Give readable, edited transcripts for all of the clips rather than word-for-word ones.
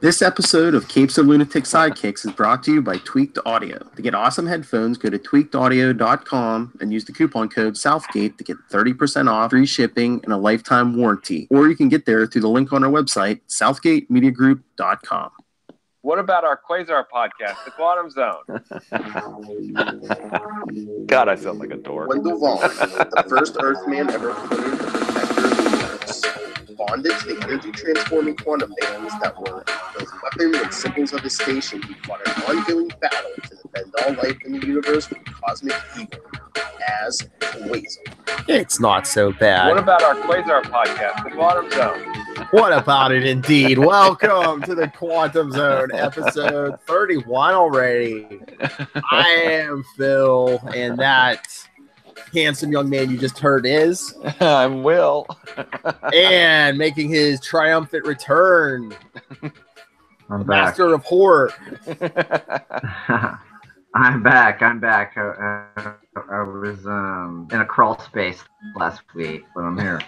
This episode of Capes of Lunatic Sidekicks is brought to you by Tweaked Audio. To get awesome headphones, go to tweakedaudio.com and use the coupon code Southgate to get 30% off, free shipping, and a lifetime warranty. Or you can get there through the link on our website, southgatemediagroup.com. What about our Quasar podcast, The Quantum Zone? God, I sound like a dork. Wendell Vaughn, the first Earthman ever claimed to protect the universe. Bonded to the energy-transforming quantum bands that were both weapons and symbols of his station, he fought an ongoing battle to defend all life in the universe from cosmic evil as Quasar. It's not so bad. What about our Quasar podcast, The Quantum Zone? What about it, indeed? Welcome to the Quantum Zone, episode 31 already. I am Phil, and that handsome young man you just heard is... I'm Will. And making his triumphant return, I'm back. Master of Horror. I'm back. I was in a crawl space last week, but I'm here.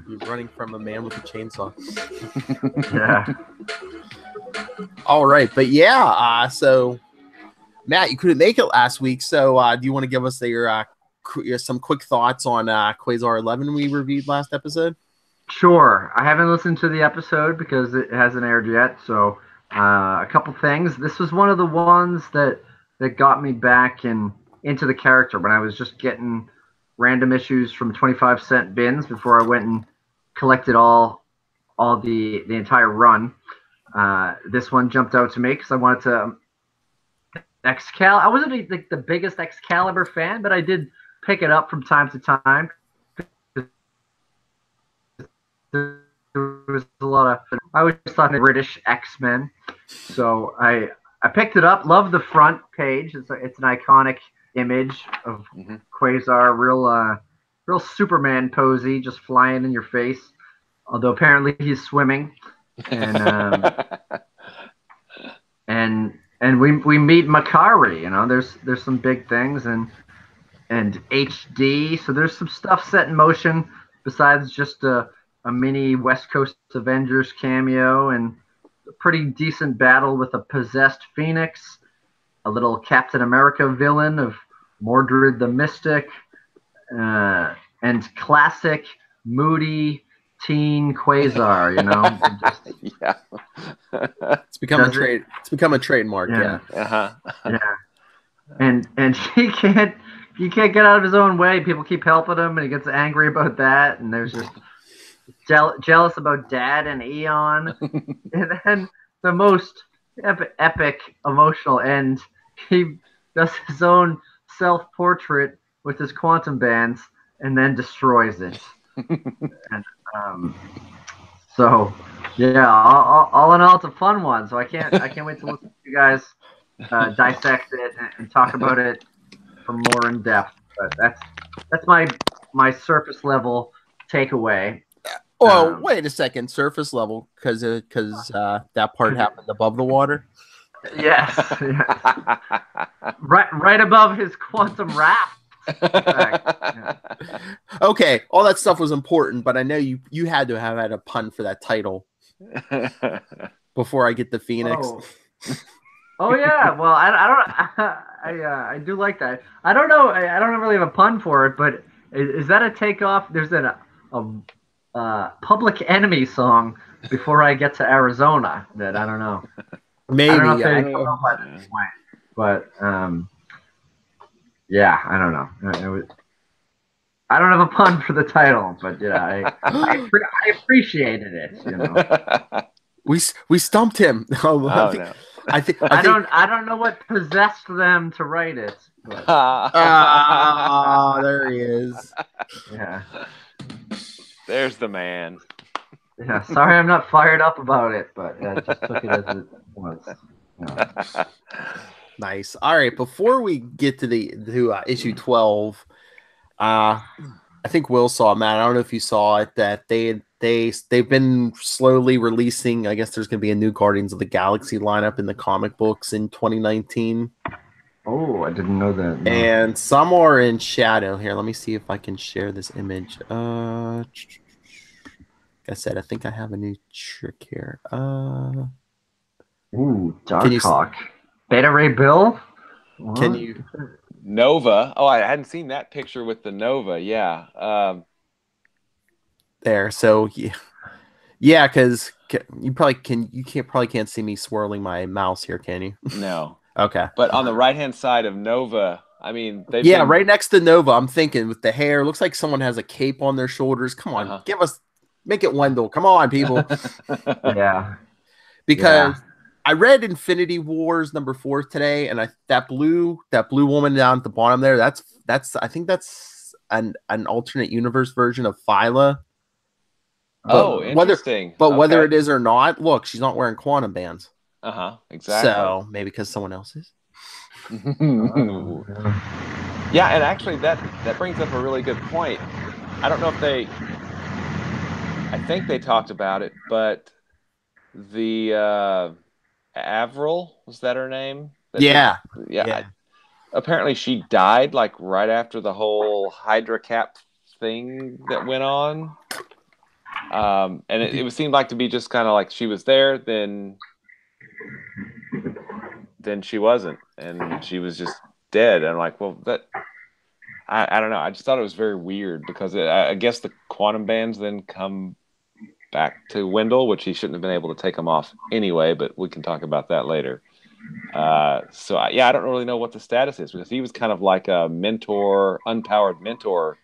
He's running from a man with a chainsaw. Yeah. All right, but yeah, so Matt, you couldn't make it last week, so do you want to give us your some quick thoughts on Quasar 11 we reviewed last episode? Sure. I haven't listened to the episode because it hasn't aired yet, so a couple things. This was one of the ones that got me back into the character when I was just getting random issues from 25-cent bins before I went and collected all the entire run. This one jumped out to me because I wanted to I wasn't the biggest Excalibur fan, but I did pick it up from time to time. There was a lot of... I always thought British X-Men, so I picked it up. Love the front page. It's an iconic image of Quasar, real Superman posy, just flying in your face. Although apparently he's swimming, and we meet Makari. You know, there's some big things and HD. So there's some stuff set in motion besides just a mini West Coast Avengers cameo and a pretty decent battle with a possessed Phoenix, a little Captain America villain of Mordred the Mystic, and classic moody teen Quasar, you know. Yeah. It's become a trademark. Yeah. Uh-huh. Yeah. And he can't get out of his own way. People keep helping him, and he gets angry about that. And there's just jealous about Dad and Eon. And then the most epic emotional end, he does his own self-portrait with his quantum bands and then destroys it. And so yeah, all in all, it's a fun one. So I can't wait to listen to you guys dissect it and talk about it for more in depth. But that's my surface level takeaway. Oh, wait a second, surface level, because that part happened above the water. Yes, yeah. right above his quantum raft. Yeah. Okay, all that stuff was important, but I know you had to have had a pun for that title before I get the Phoenix. Oh yeah, well I do like that. I don't know. I don't really have a pun for it, but is that a takeoff? There's a Public Enemy song before I get to Arizona that I don't know. Maybe I don't know if they come up at this point, but yeah, I don't know. I don't have a pun for the title, but yeah, I appreciated it. You know, we stumped him. No. I don't know what possessed them to write it. But. There he is. Yeah. There's the man. Yeah, sorry I'm not fired up about it, but I just took it as it was. You know. Nice. All right, before we get to issue 12, I think Will saw it, Matt. I don't know if you saw it, that they've been slowly releasing. I guess there's going to be a new Guardians of the Galaxy lineup in the comic books in 2019. Oh, I didn't know that. No. And some are in shadow. Here, let me see if I can share this image. I said, I think I have a new trick here. Ooh, Darkhawk. Beta Ray Bill? What? Can you? Nova. Oh, I hadn't seen that picture with the Nova. Yeah. There. So yeah, because you probably can't see me swirling my mouse here, can you? No. Okay. But on the right-hand side of Nova, I mean, right next to Nova, I'm thinking with the hair, looks like someone has a cape on their shoulders. Come on, make it Wendell. Come on, people. Yeah. Because I read Infinity Wars #4 today, and that blue woman down at the bottom there, that's I think that's an alternate universe version of Phyla. Interesting. Whether it is or not, look, she's not wearing quantum bands. Exactly. So maybe because someone else is. Yeah, and actually that brings up a really good point. I don't know if I think they talked about it, but the Avril, was that her name? Yeah. Apparently she died like right after the whole Hydra Cap thing that went on. And it seemed like to be just kind of like she was there, then she wasn't, and she was just dead. And I'm like, well, I don't know. I just thought it was very weird because I guess the quantum bands then come back to Wendell, which he shouldn't have been able to take them off anyway, but we can talk about that later. I don't really know what the status is because he was kind of like a mentor, unpowered mentor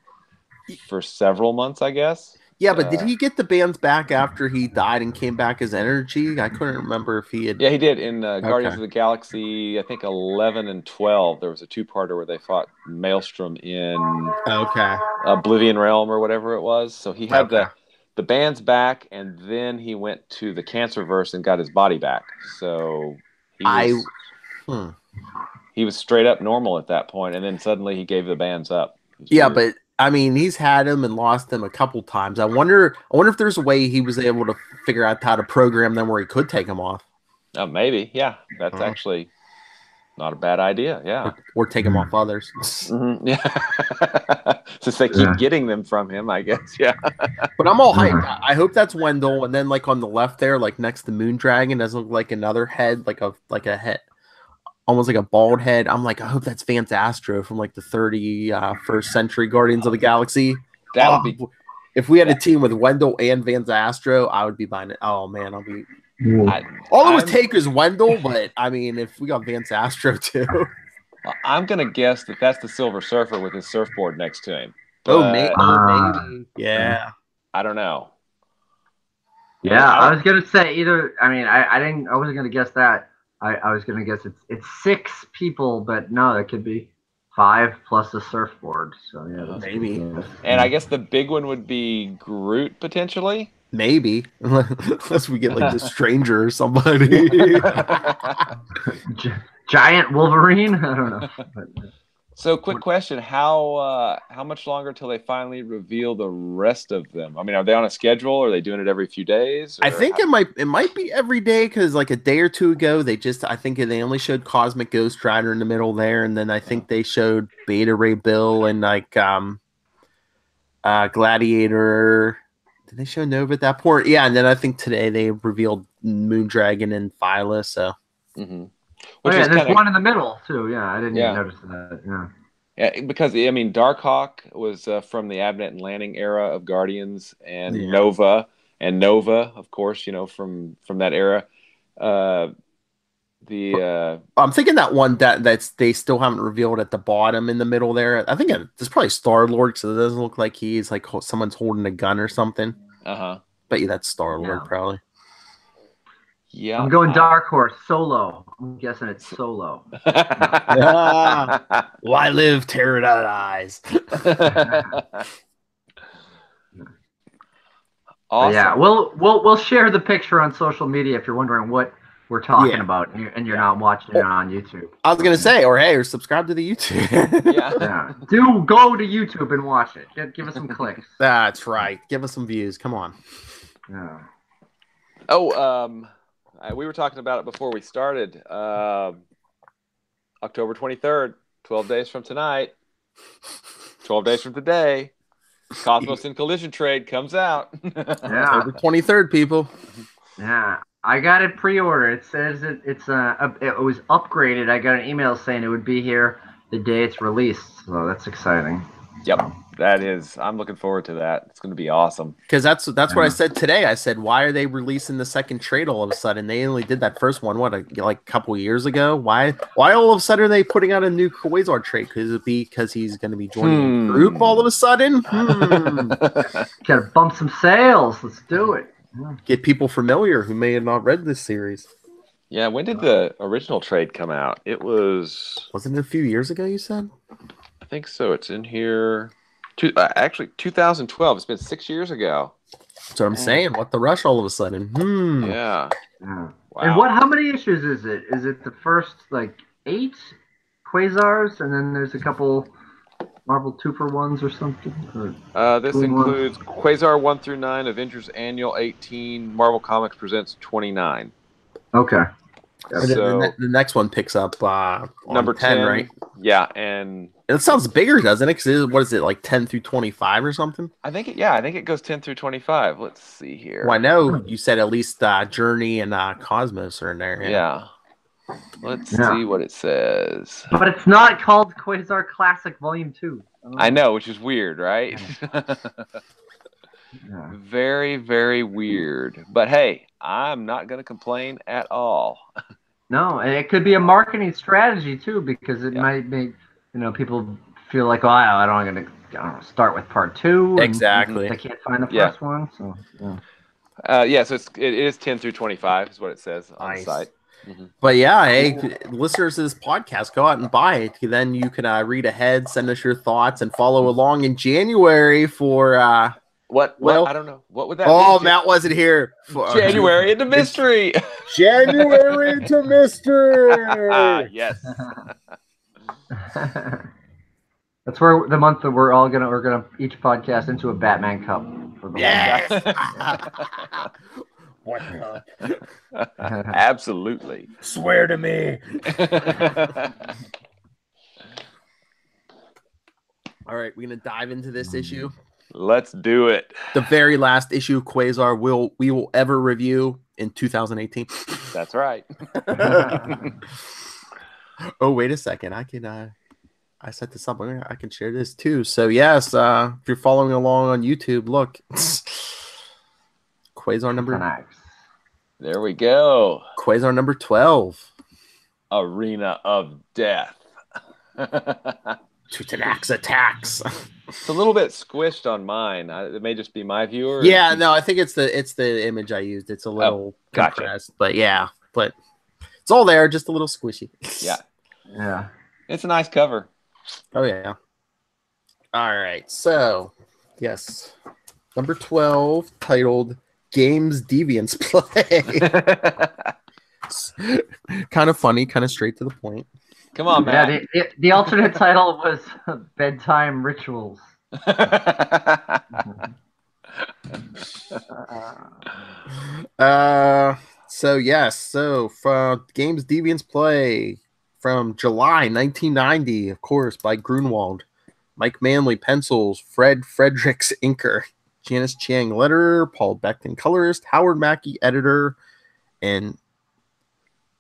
for several months, I guess. Yeah, but did he get the bands back after he died and came back as energy? I couldn't remember if he had. Yeah, he did. In Guardians of the Galaxy, I think 11 and 12, there was a two-parter where they fought Maelstrom in Oblivion Realm or whatever it was. So he had the bands back, and then he went to the Cancerverse and got his body back. So he was straight up normal at that point, and then suddenly he gave the bands up. Yeah, but I mean, he's had them and lost them a couple times. I wonder if there's a way he was able to figure out how to program them where he could take them off. Oh, maybe. Yeah, that's actually not a bad idea. Yeah, or take them off others. Yeah, since they keep getting them from him, I guess. Yeah, but I'm all hyped. I hope that's Wendell, and then like on the left there, like next to Moondragon, does look like another head, like a head. Almost like a bald head. I'm like, I hope that's Vance Astro from like the 31st century Guardians of the Galaxy. That would be. If we had a team with Wendell and Vance Astro, I would be buying it. Oh man, All it would take is Wendell, but I mean, if we got Vance Astro too, I'm gonna guess that that's the Silver Surfer with his surfboard next to him. Maybe. Yeah. I don't know. Yeah, I was gonna say either. I mean, I wasn't gonna guess that. I was gonna guess it's 6 people, but no, it could be 5 plus a surfboard. So yeah, maybe. And I guess the big one would be Groot potentially. Maybe, unless we get like the Stranger or somebody. Giant Wolverine. I don't know. So, quick question: How much longer till they finally reveal the rest of them? I mean, are they on a schedule? Or are they doing it every few days? I think it might be every day because like a day or two ago, I think they only showed Cosmic Ghost Rider in the middle there, and then I think they showed Beta Ray Bill and like Gladiator. Did they show Nova at that point? Yeah, and then I think today they revealed Moondragon and Phyla. So. Mm-hmm. There's one in the middle too. Yeah, I didn't even notice that. Yeah, because I mean, Darkhawk was from the Abnett and Lanning era of Guardians, and Nova, of course, from that era. I'm thinking that one that's they still haven't revealed at the bottom in the middle there. I think it's probably Star-Lord because it doesn't look like he's like someone's holding a gun or something. Bet you that's Star-Lord probably. Yeah, I'm going Dark Horse Solo. I'm guessing it's Solo. Why live Pterodactyls? Awesome. Yeah, we'll share the picture on social media if you're wondering what we're talking about and you're not watching it on YouTube. I was gonna say, or subscribe to the YouTube. Yeah. Do go to YouTube and watch it. Give us some clicks. That's right. Give us some views. Come on. Yeah. We were talking about it before we started. October 23rd, 12 days from tonight, 12 days from today, Cosmos and Collision Trade comes out. Yeah. October 23rd, people. Yeah, I got it pre-ordered. It says it was upgraded. I got an email saying it would be here the day it's released. So that's exciting. Yep, that is. I'm looking forward to that. It's going to be awesome. Because that's what I said today. I said, why are they releasing the second trade all of a sudden? They only did that first one, like a couple of years ago? Why all of a sudden are they putting out a new Quasar trade? Could it be because he's going to be joining a group all of a sudden? Gotta bump some sales. Let's do it. Get people familiar who may have not read this series. Yeah, when did the original trade come out? It was... Wasn't it a few years ago, you said? I think so. It's in here. Actually, 2012. It's been 6 years ago. That's what I'm saying. What the rush all of a sudden? Yeah. Yeah. Wow. And how many issues is it? Is it the first 8 Quasars, and then there's a couple Marvel 2-for-1s or something? This includes Quasar 1 through 9, Avengers Annual 18, Marvel Comics Presents 29. Okay. So, the next one picks up number 10, right? Yeah, and it sounds bigger, doesn't it? Because what is it, like 10 through 25 or something? I think it goes 10 through 25. Let's see here. Well, I know you said at least Journey and Cosmos are in there. Yeah. Let's see what it says. But it's not called Quasar Classic Volume 2. I know, which is weird, right? Yeah. Very, very weird. But hey, I'm not going to complain at all. No, and it could be a marketing strategy too, because it might make people feel like, oh, I don't want to start with part 2. Exactly. They can't find the first one. So So it is 10 through 25 is what it says on the site. Mm-hmm. But yeah, hey, listeners of this podcast, go out and buy it. Then you can read ahead, send us your thoughts, and follow along in January for What? Well, I don't know. What would that Oh, be? Matt wasn't here. For, January into mystery. January into mystery. Yes. That's where the month that we're gonna each podcast into a Batman cup for the Yes. What Absolutely. Swear to me. All right, we're gonna dive into this issue. Let's do it. The very last issue of Quasar we will ever review in 2018. That's right. Oh, wait a second. I can I set this up. I can share this too. So yes, if you're following along on YouTube, look. Quasar number. There we go. Quasar number 12. Arena of Death. Tutanax attacks. It's a little bit squished on mine. It may just be my viewer. Yeah, no, I think it's the image I used. It's a little compressed, but yeah, but it's all there, just a little squishy. Yeah. It's a nice cover. Oh yeah. All right, so yes, number 12, titled "Games Deviants Play." Kind of funny, kind of straight to the point. Come on, man. Yeah, the alternate title was Bedtime Rituals. So from Games Deviants Play from July 1990, of course, by Grunwald. Mike Manley pencils, Fred Fredericks inker, Janice Chiang letterer, Paul Beckton colorist, Howard Mackey editor, and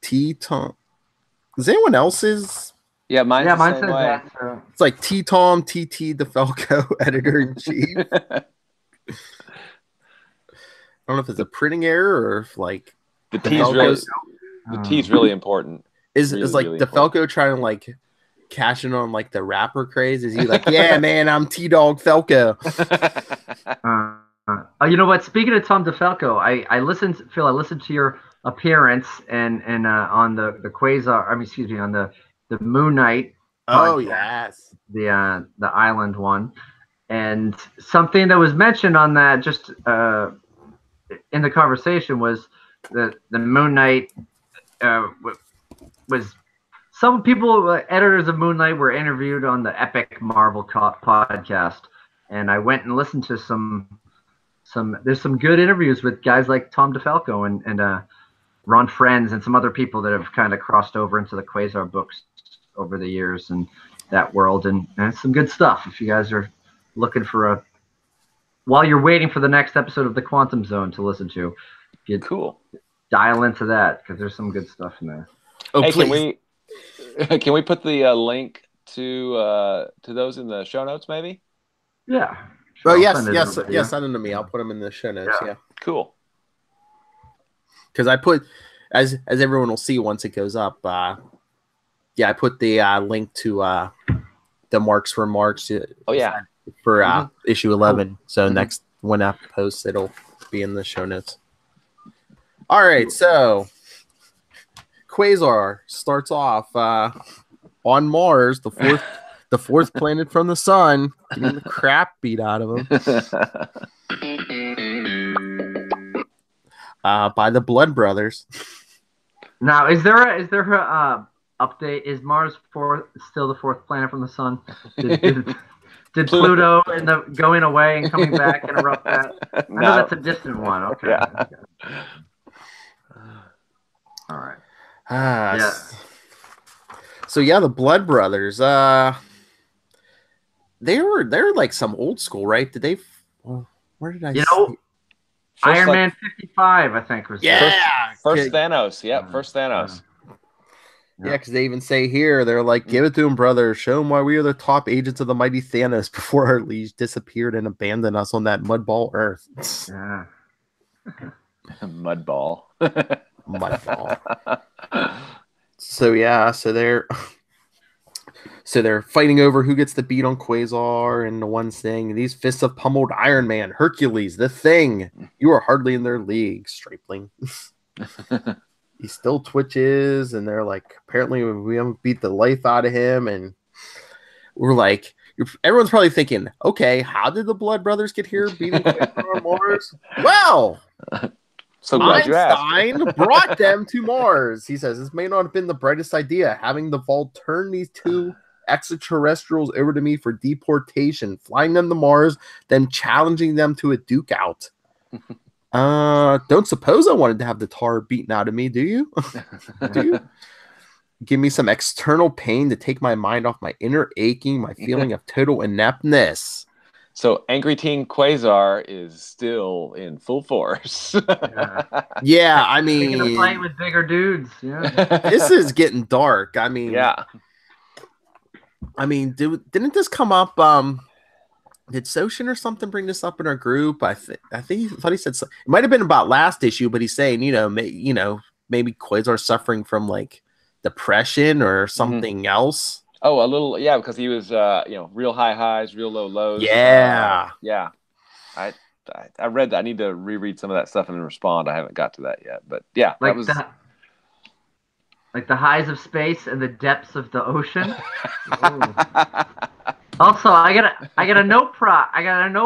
T. Tom. Is anyone else's? Yeah, mine says that. It's like T. Tom T.T. DeFalco, editor in chief. I don't know if it's a printing error or if like the T's really important. Is like really DeFalco trying to like cash in on like the rapper craze? Is he like, yeah, man, I'm T-Dog Falco? You know what? Speaking of Tom DeFalco, I listened to your appearance and on the Quasar. On the Moon Knight. Oh podcast, yes, the Island one, and something that was mentioned on that just in the conversation was the Moon Knight was some people, editors of Moon Knight, were interviewed on the Epic Marvel podcast, and I went and listened to some. There's some good interviews with guys like Tom DeFalco and Ron Frenz and some other people that have kind of crossed over into the Quasar books over the years and that world, and it's some good stuff. If you guys are looking for while you're waiting for the next episode of the Quantum Zone to listen to, Cool. dial into that because there's some good stuff in there. Oh, Hey, please. can we put the link to those in the show notes, maybe? Yeah. Oh, I'll yes, send it yes, over to yes. you. Send them to me. I'll put them in the show notes. Yeah, Cool. because I put as everyone will see once it goes up. I put the link to the Mark's remarks. Oh yeah. For issue 11. So next when I post, it'll be in the show notes. All right, so Quasar starts off on Mars, the fourth planet from the sun, getting the crap beat out of him by the Blood Brothers. Now, is there a update? Is Mars still the fourth planet from the sun? Did Pluto end up going away and coming back interrupt that? I know that's a distant one. Okay. Yeah. Okay. All right. Yeah. So yeah, the Blood Brothers. They're like some old school, right? Did they? Where did I? Iron Man 55, I think was. First Thanos. Yep. First Thanos. Yeah, because they even say here, they're like, give it to him, brother. Show him why we are the top agents of the mighty Thanos before our liege disappeared and abandoned us on that mudball Earth. Yeah. Mudball. Mudball. So they're fighting over who gets the beat on Quasar, and the one saying, these fists have pummeled Iron Man, Hercules, the Thing. You are hardly in their league, Stripling. He still twitches, and they're like, apparently we haven't beat the life out of him, and we're like, everyone's probably thinking, okay, how did the Blood Brothers get here beating Quasar on Mars? Well, so glad you asked. Einstein brought them to Mars. He says this may not have been the brightest idea, having the vault turn these two extraterrestrials over to me for deportation, flying them to Mars, then challenging them to a duke out. Don't suppose I wanted to have the tar beaten out of me, do you? Do you? Give me some external pain to take my mind off my inner aching, my feeling of total ineptness. So Angry Teen Quasar is still in full force. Yeah, I mean, taking a fight with bigger dudes. Yeah. This is getting dark. I mean, yeah. I mean, didn't this come up? Did Soshin or something bring this up in our group? I thought he said so. It might have been about last issue, but he's saying, maybe Quasar's suffering from like depression or something else. Oh, a little, yeah, because he was, real high highs, real low lows. Yeah, yeah. I read that. I need to reread some of that stuff and then respond. I haven't got to that yet, but yeah, like that was like the highs of space and the depths of the ocean. Also, I got a no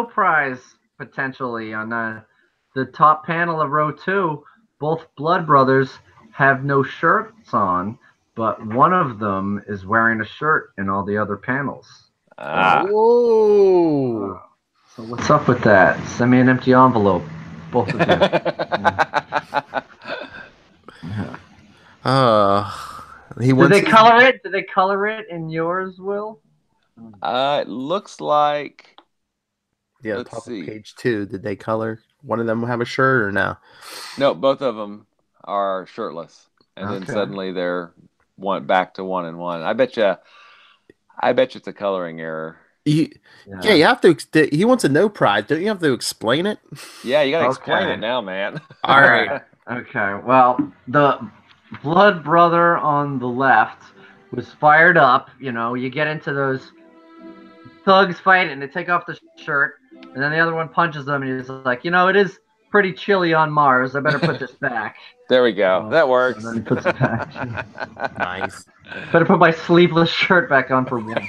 prize potentially on the top panel of row 2. Both Blood Brothers have no shirts on, but one of them is wearing a shirt in all the other panels. Oh. So what's up with that? Send me an empty envelope, both of you. Did they color it? Did they color it in yours, Will? It looks like. Yeah, let's top see. of page 2. Did they color? One of them have a shirt or no? No, both of them are shirtless, and then suddenly they're back to 1 and 1. I bet you it's a coloring error. You have to. He wants a no prize. Don't you have to explain it? Yeah, you gotta explain it now, man. All right. Okay. Well, the Blood Brother on the left was fired up. You get into those thugs fight and they take off the shirt, and then the other one punches them, and he's like, it is pretty chilly on Mars. I better put this back. There we go. That works. And then he puts it back. Nice. Better put my sleeveless shirt back on for one.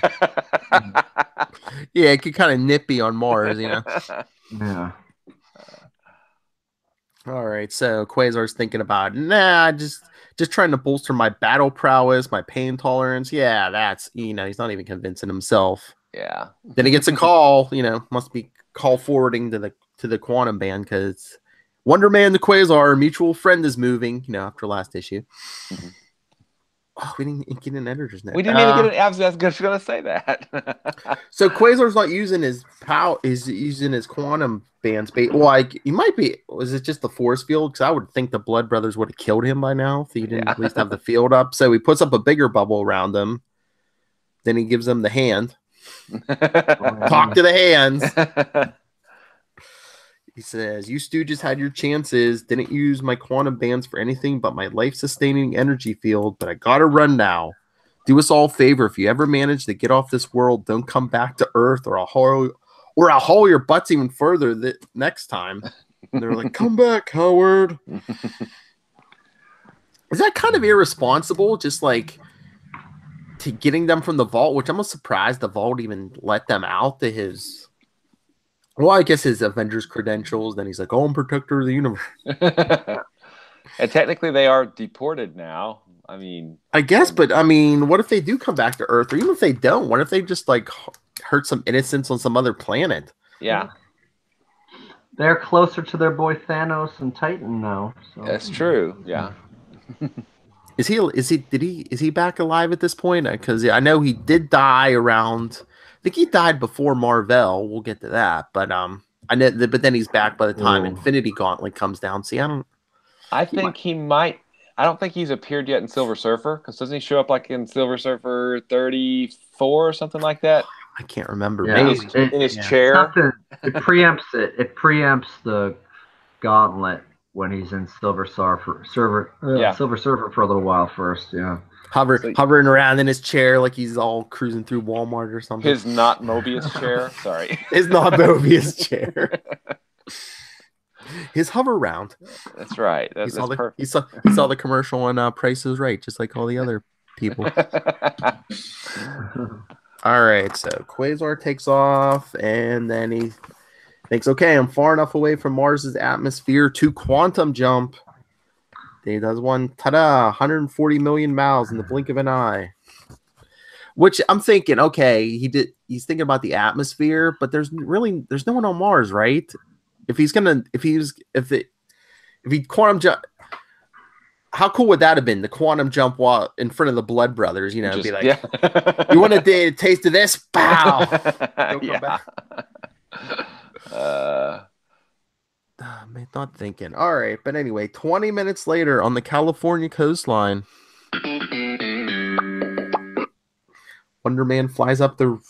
Yeah, it could kind of nippy on Mars, Yeah. All right, so Quasar's thinking about, just trying to bolster my battle prowess, my pain tolerance. Yeah, that's, he's not even convincing himself. Yeah. Then he gets a call, must be call forwarding to the Quantum Band because Wonder Man, the Quasar, our mutual friend, is moving, after last issue. Mm-hmm. Oh, we didn't get an editor's note. We didn't even get it. I was just going to say that. So Quasar's not using his how is he using his quantum bands? Well, he might be. Was it just the force field? Because I would think the Blood Brothers would have killed him by now if he didn't at least have the field up. So he puts up a bigger bubble around them. Then he gives them the hand. Talk to the hands. He says, "You stooges had your chances. Didn't use my quantum bands for anything but my life-sustaining energy field. But I gotta run now. Do us all a favor. If you ever manage to get off this world, don't come back to Earth, or I'll haul your butts even further next time." And they're like, "Come back, Howard." Is that kind of irresponsible? Just like to getting them from the vault, which I'm almost surprised the vault even let them out to his. Well, I guess his Avengers credentials. Then he's like, "Oh, I'm protector of the universe." And technically, they are deported now. I mean, I guess, but I mean, what if they do come back to Earth, or even if they don't? What if they just like hurt some innocents on some other planet? Yeah, they're closer to their boy Thanos and Titan now. So. That's true. Yeah. Is he back alive at this point? Because I know he did die around. I think he died before Marvel. We'll get to that, but I know. But then he's back by the time Infinity Gauntlet comes down. See, I think he might. I don't think he's appeared yet in Silver Surfer, because doesn't he show up like in Silver Surfer 34 or something like that? I can't remember. Yeah, in his chair. It preempts it. It preempts the Gauntlet when he's in Silver Surfer. Silver Surfer for a little while first. Yeah. Hovering around in his chair like he's all cruising through Walmart or something. His not Mobius chair. Sorry. His not Mobius chair. His hover round. That's right. He saw the commercial on Price is Right, just like all the other people. All right, so Quasar takes off, and then he thinks, okay, I'm far enough away from Mars's atmosphere to quantum jump. He does one, ta-da, 140 million miles in the blink of an eye. Which I'm thinking, okay, he's thinking about the atmosphere, but there's no one on Mars, right? If he quantum jump, how cool would that have been? The quantum jump while in front of the Blood Brothers, be like, you want a taste of this? Pow! Not thinking. All right, but anyway, 20 minutes later on the California coastline, Wonder Man flies up to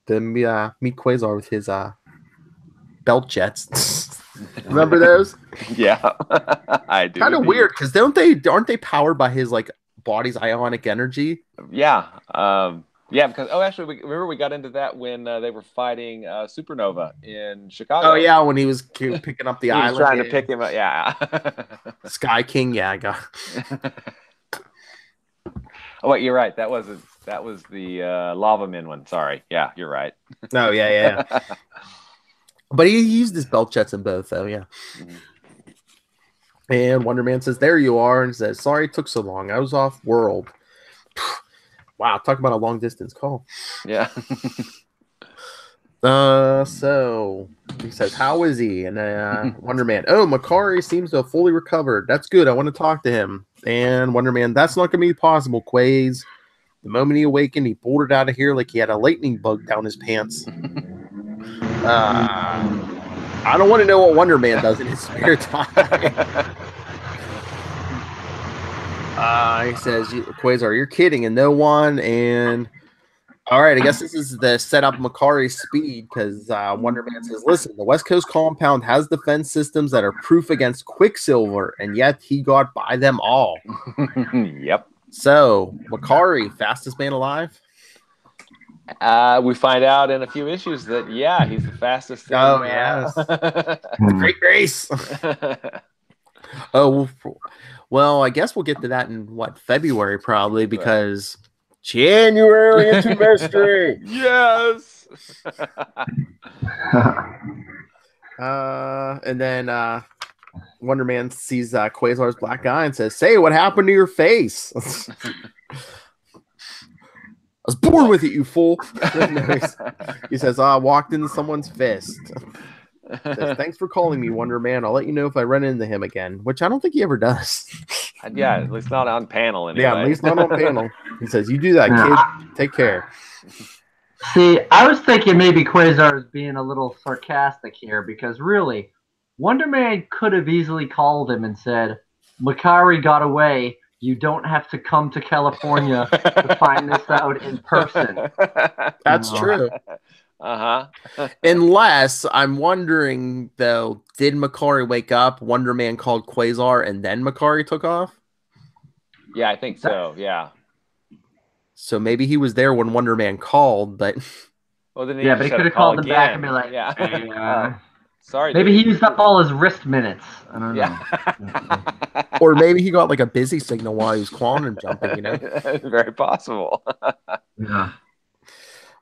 meet Quasar with his belt jets. Remember those? Yeah, I do. Kind of weird because aren't they powered by his like body's ionic energy? Yeah, because actually, we got into that when they were fighting Supernova in Chicago. Oh yeah, when he was picking up the island, trying to pick him up. Yeah, Sky King. Yeah, I got. Oh wait, you're right. That was the Lava Men one. Sorry. Yeah, you're right. Oh yeah. But he used his belt jets in both, though. Yeah. Mm-hmm. And Wonder Man says, "There you are," and says, "Sorry it took so long. I was off world." Wow, talk about a long distance call. Yeah. So he says, "How is he?" And Wonder Man, "Oh, Makari seems to have fully recovered. That's good. I want to talk to him." And Wonder Man, "That's not going to be possible, Quaz. The moment he awakened, he bolted out of here like he had a lightning bug down his pants." I don't want to know what Wonder Man does in his spare time. He says, "Quasar, you're kidding," and no one. And all right, I guess this is the setup Makari's speed, because Wonder Man says, "Listen, the West Coast compound has defense systems that are proof against Quicksilver, and yet he got by them all." Yep. So Makari, fastest man alive. We find out in a few issues that he's the fastest. Oh yes, great race. Oh well, I guess we'll get to that in February probably, because January into mystery. Yes. And then Wonder Man sees Quasar's black eye and says, "Say, what happened to your face?" "I was born with it, you fool." He says, "I walked into someone's fist." Says, "Thanks for calling me, Wonder Man. I'll let you know if I run into him again," which I don't think he ever does. Yeah, at least not on panel anyway. Yeah, at least not on panel. He says, "You do that, kid. Take care." See, I was thinking maybe Quasar is being a little sarcastic here because really, Wonder Man could have easily called him and said, Makari got away. You don't have to come to California to find this out in person. That's true. Unless I'm wondering though, did Makari wake up? Wonder Man called Quasar, and then Makari took off. Yeah, I think so. Yeah. So maybe he was there when Wonder Man called, but Well, then but he could have called him back and be like, yeah. Hey, sorry. Maybe dude. he used up all his wrist minutes. I don't know. Yeah. or maybe he got like a busy signal while he was quantum jumping. Very possible. Yeah.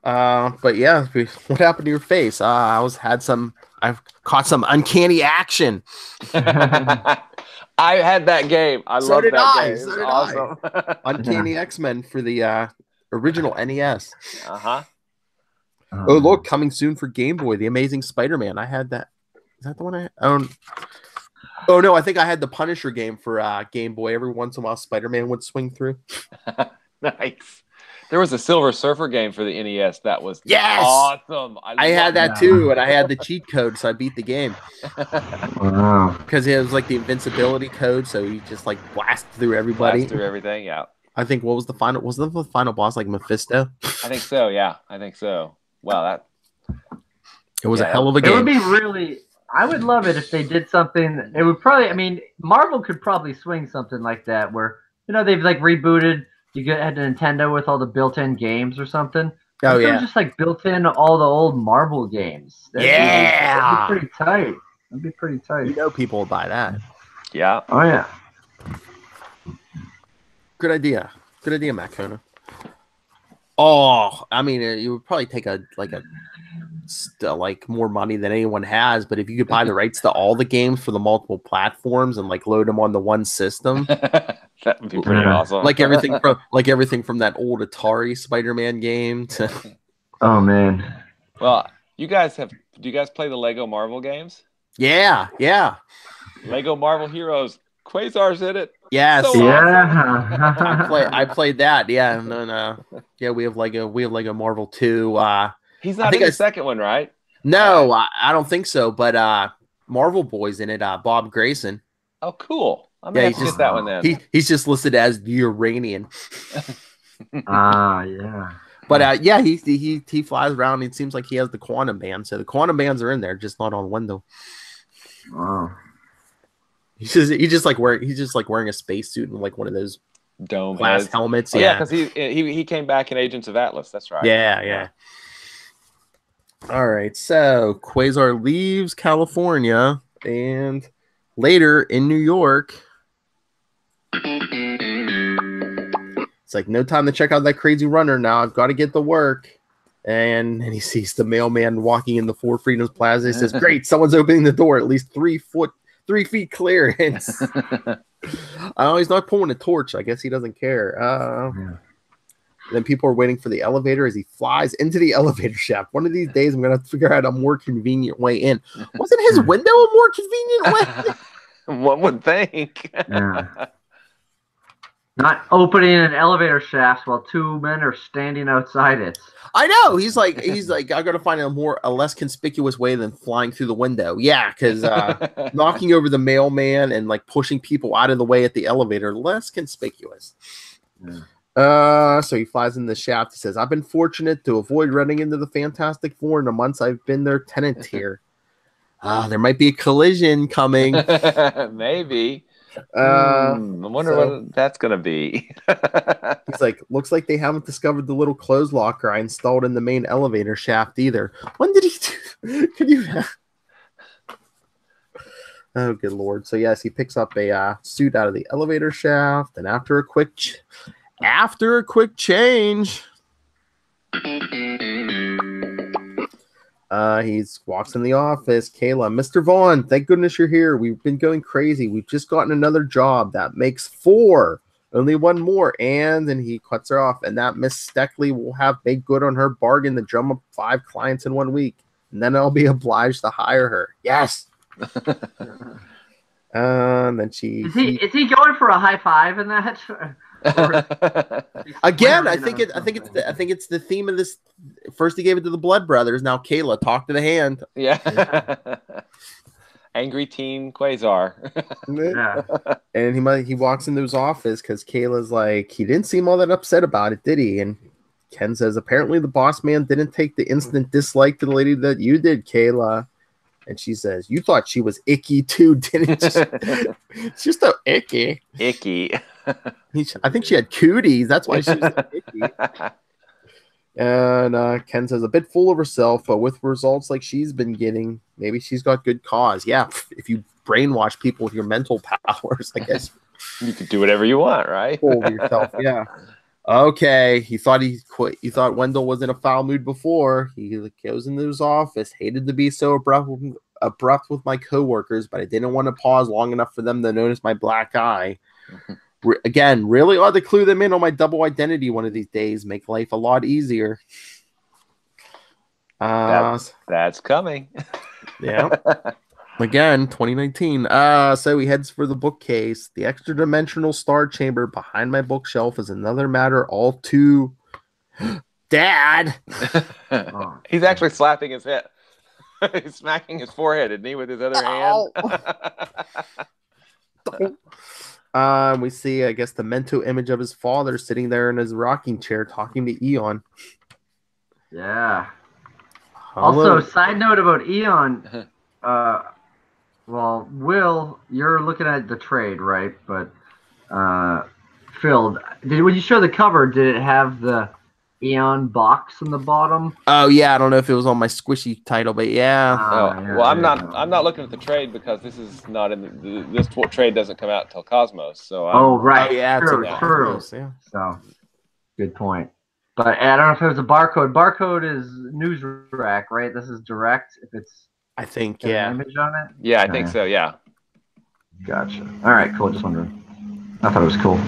But yeah, what happened to your face? I've caught some uncanny action. I had that game. I love that game. So It was did awesome. Uncanny X-Men for the original NES. Oh, Look, coming soon for Game Boy, The Amazing Spider-Man. I had that. Is that the one I own? Oh no, I think I had the Punisher game for Game Boy. Every once in a while, Spider-Man would swing through. Nice. There was a Silver Surfer game for the NES that was awesome. I had that too, and I had the cheat code, so I beat the game. Wow. Because it was like the invincibility code, so you just like blast through everybody. Blast through everything, yeah. I think what was the final? Was the final boss like Mephisto? I think so. Yeah, I think so. Wow, it was a hell of a game. It would be really. I would love it if they did something. It would probably. I mean, Marvel could probably swing something like that, where they've like rebooted. You had Nintendo with all the built-in games or something. Oh yeah, just like built in all the old Marvel games. That'd be pretty tight. That'd be pretty tight. People will buy that. Yeah. Oh yeah. Good idea, Matt Kona. Oh, I mean, it would probably take more money than anyone has. But if you could buy the rights to all the games for the multiple platforms and like load them on the one system, that would be pretty awesome. Like everything from that old Atari Spider-Man game to. Oh man. Well, do you guys play the Lego Marvel games? Yeah. Lego Marvel Heroes. Quasar's in it. Yes. So awesome. I played that. Yeah. And then yeah, we have Lego Marvel 2. He's not in the second one, right? No, I don't think so. But Marvel Boy's in it. Bob Grayson. Oh, cool. I'm gonna have to get that one then. He's just listed as the Uranian. Yeah. But yeah, he flies around. It seems like he has the quantum band. So the quantum bands are in there, just not on window. Wow. He's just like wearing a spacesuit and like one of those dome glass helmets. Oh, yeah, because he came back in Agents of Atlas. That's right. Yeah. All right, so Quasar leaves California and later in New York. It's like no time to check out that crazy runner now. I've got to get to work. And he sees the mailman walking in the Four Freedoms Plaza. He says, "Great, someone's opening the door. At least 3 feet clearance." He's not pulling a torch. I guess he doesn't care. Then people are waiting for the elevator as he flies into the elevator shaft. One of these days, I'm going to figure out a more convenient way in. Wasn't his window a more convenient way? One would think. Yeah. Not opening an elevator shaft while two men are standing outside it. I know. He's like, I got to find a less conspicuous way than flying through the window. Yeah, because knocking over the mailman and like pushing people out of the way at the elevator, less conspicuous. Yeah. So he flies in the shaft. He says, "I've been fortunate to avoid running into the Fantastic Four in the months I've been their tenant here. There might be a collision coming." Maybe. I wonder what that's gonna be. He's like, "Looks like they haven't discovered the little clothes locker I installed in the main elevator shaft either." When did he do? Can you? Oh, good lord! So yes, he picks up a suit out of the elevator shaft, and after a quick change, he walks in the office. "Kayla, Mr. Vaughn, thank goodness you're here. We've been going crazy. We've just gotten another job that makes 4. Only one more." And he cuts her off. "And that Miss Steckley will have made good on her bargain to drum up 5 clients in 1 week. And then I'll be obliged to hire her." Yes. And then Is he going for a high five in that? Again, I think it's the theme of this. First, he gave it to the Blood Brothers. Now, Kayla, talk to the hand. Yeah. Angry teen Quasar. Yeah. And he walks into his office because Kayla's like, he didn't seem all that upset about it, did he? And Ken says, apparently the boss man didn't take the instant dislike to the lady that you did, Kayla. And she says, you thought she was icky too, didn't you? It's just so icky. Icky. I think she had cooties. That's why she was so icky. And Ken says, a bit full of herself, but with results like she's been getting, maybe she's got good cause. Yeah, if you brainwash people with your mental powers, I guess you could do whatever you want, right? Fool yourself. Yeah. Okay. He thought he quit. He thought Wendell was in a foul mood before. He goes into his office. Hated to be so abrupt with my coworkers, but I didn't want to pause long enough for them to notice my black eye. Again, really ought to clue them in on my double identity one of these days. Make life a lot easier. That's coming. Yeah. Again, 2019. So he heads for the bookcase. The extra dimensional star chamber behind my bookshelf is another matter all too. Dad. He's actually slapping his head. He's smacking his forehead, isn't he, with his other hand? We see, I guess, the mental image of his father sitting there in his rocking chair talking to Eon. Yeah. Hello. Also, side note about Eon. Well, Will, you're looking at the trade, right? But Phil, when you show the cover, did it have the Eon box in the bottom? Oh yeah, I don't know if it was on my squishy title, but yeah. Yeah, well, I'm not looking at the trade because this is not in this trade doesn't come out until Cosmos. So right, yeah, true. Yeah. So good point. But I don't know if it was a barcode. Barcode is news rack, right? This is direct. If it's I think an image on it. Yeah, I think so. Yeah. Gotcha. All right, cool. Just wondering. I thought it was cool.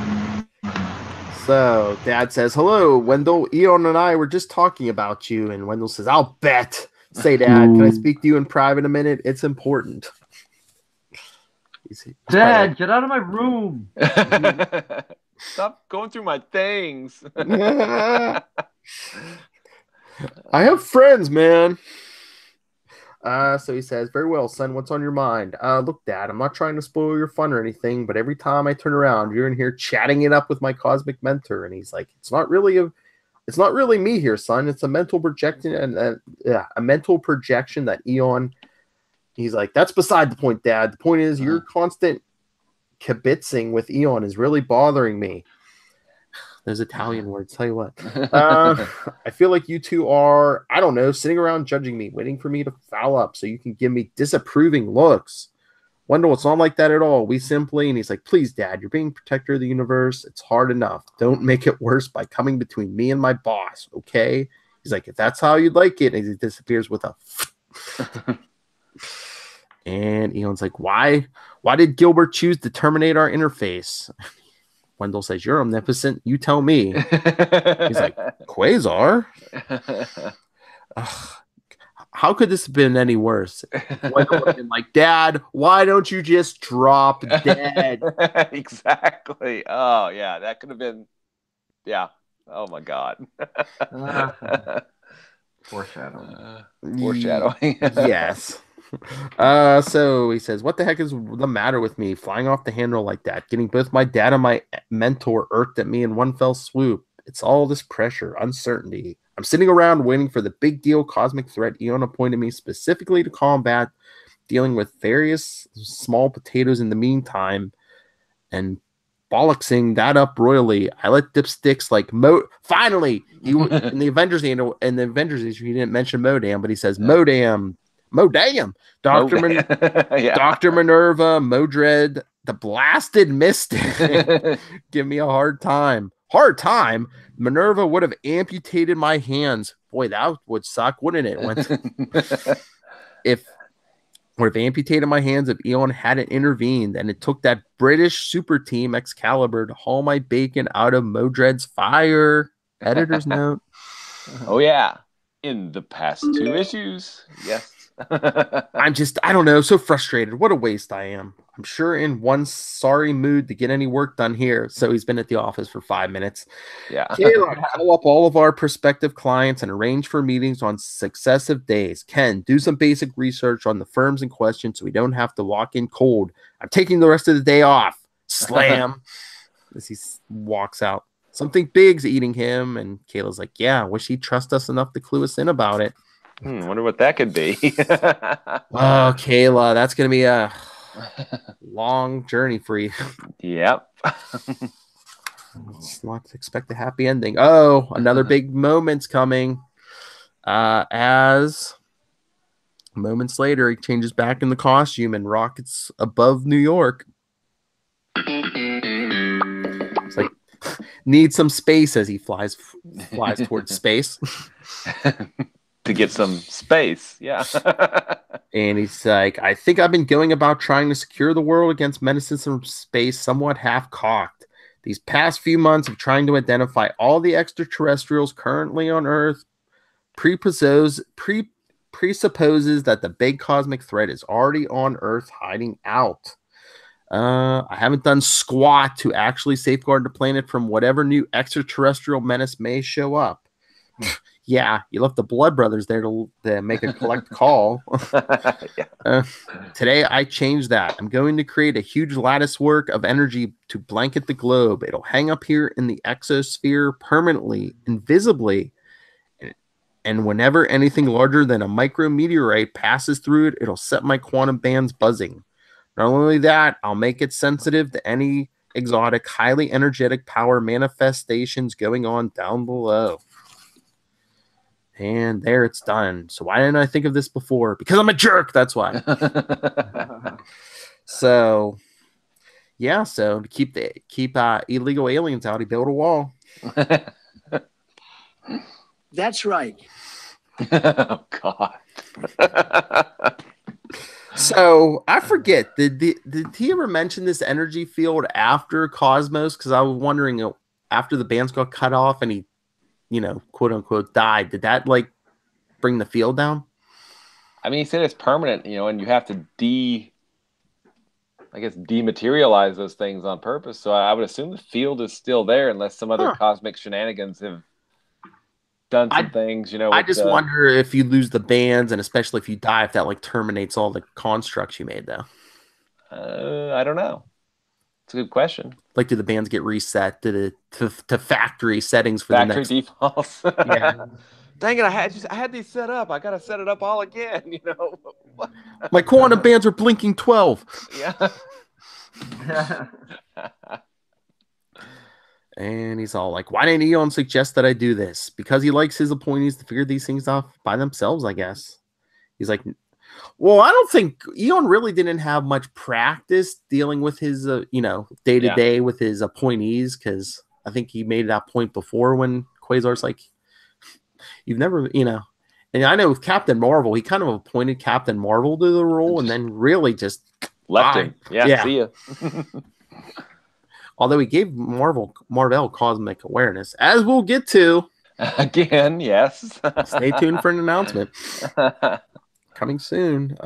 So Dad says, hello, Wendell. Eon and I were just talking about you. And Wendell says, I'll bet. Say, Dad, can I speak to you in private a minute? It's important. Dad, get out of my room. Stop going through my things. I have friends, man. So he says, very well, son, what's on your mind? Look, Dad, I'm not trying to spoil your fun or anything, but every time I turn around, you're in here chatting it up with my cosmic mentor. And he's like, it's not really me here, son. It's a mental projection and a mental projection that Eon. He's like, that's beside the point, Dad. The point is your constant kibitzing with Eon is really bothering me. Those Italian words, tell you what. I feel like you two are, I don't know, sitting around judging me, waiting for me to foul up so you can give me disapproving looks. Wendell, it's not like that at all. We simply, and he's like, please, Dad, you're being protector of the universe. It's hard enough. Don't make it worse by coming between me and my boss, okay? He's like, if that's how you'd like it, and he disappears with a and Eon's like, why did Gilbert choose to terminate our interface? Wendell says, you're omnipotent. You tell me. He's like, Quasar? How could this have been any worse? Wendell would have been like, Dad, why don't you just drop dead? Exactly. Oh, yeah. That could have been, yeah. Oh, my God. Foreshadowing. Foreshadowing. Yes. So he says, what the heck is the matter with me flying off the handle like that, getting both my dad and my mentor irked at me in one fell swoop? It's all this pressure, uncertainty. I'm sitting around waiting for the big deal cosmic threat Eon appointed me specifically to combat, dealing with various small potatoes in the meantime, and bollocksing that up royally. I let dipsticks like finally in the Avengers issue, he didn't mention Modam, but he says Modam, Dr. Minerva, Modred, the blasted Mystic. Give me a hard time. Hard time? Minerva would have amputated my hands. Boy, that would suck, wouldn't it? Would have amputated my hands if Eon hadn't intervened, and it took that British super team Excalibur to haul my bacon out of Modred's fire. Editor's note. Oh, yeah. In the past 2 issues. Yes. I don't know, so frustrated. What a waste I am. I'm sure in one sorry mood to get any work done here. So he's been at the office for 5 minutes. Yeah. Kayla, call up all of our prospective clients and arrange for meetings on successive days. Ken, do some basic research on the firms in question so we don't have to walk in cold. I'm taking the rest of the day off. Slam. As he walks out. Something big's eating him. And Kayla's like, yeah, wish he'd trust us enough to clue us in about it. Wonder what that could be. Oh, Kayla, that's going to be a long journey for you. Yep. Let's not expect a happy ending. Oh, another big moment's coming. As moments later, he changes back in the costume and rockets above New York. It's like, need some space as he flies towards space. To get some space, yeah. And he's like, I think I've been going about trying to secure the world against menaces from space somewhat half-cocked. These past few months of trying to identify all the extraterrestrials currently on Earth presupposes that the big cosmic threat is already on Earth hiding out. I haven't done squat to actually safeguard the planet from whatever new extraterrestrial menace may show up. Yeah, you left the Blood Brothers there to make a collect call. Today, I changed that. I'm going to create a huge lattice work of energy to blanket the globe. It'll hang up here in the exosphere permanently, invisibly. And whenever anything larger than a micrometeorite passes through it, it'll set my quantum bands buzzing. Not only that, I'll make it sensitive to any exotic, highly energetic power manifestations going on down below. And there it's done. So why didn't I think of this before? Because I'm a jerk. That's why. So, yeah. So to keep illegal aliens out, he built a wall. That's right. Oh God. So I forget. Did he ever mention this energy field after Cosmos? Because I was wondering after the bands got cut off and he, quote unquote, died. Did that bring the field down? I mean, he said it's permanent, and you have to dematerialize those things on purpose. So I would assume the field is still there unless some other cosmic shenanigans have done some things, I just wonder if you lose the bands and especially if you die, if that terminates all the constructs you made though. I don't know. It's a good question. Do the bands get reset to factory settings for factory the next defaults? Yeah. Dang it! I had these set up. I gotta set it up all again. My quantum bands are blinking 12. Yeah. And he's all like, "Why didn't Eon suggest that I do this? Because he likes his appointees to figure these things out by themselves, I guess." He's like, well, I don't think Eon really didn't have much practice dealing with his, day to day with his appointees, because I think he made that point before when Quasar's like, you've never, and I know with Captain Marvel, he kind of appointed Captain Marvel to the role and then really just left him. Yeah, see ya. Although he gave Marvel cosmic awareness, as we'll get to. Again, yes. Stay tuned for an announcement. Coming soon.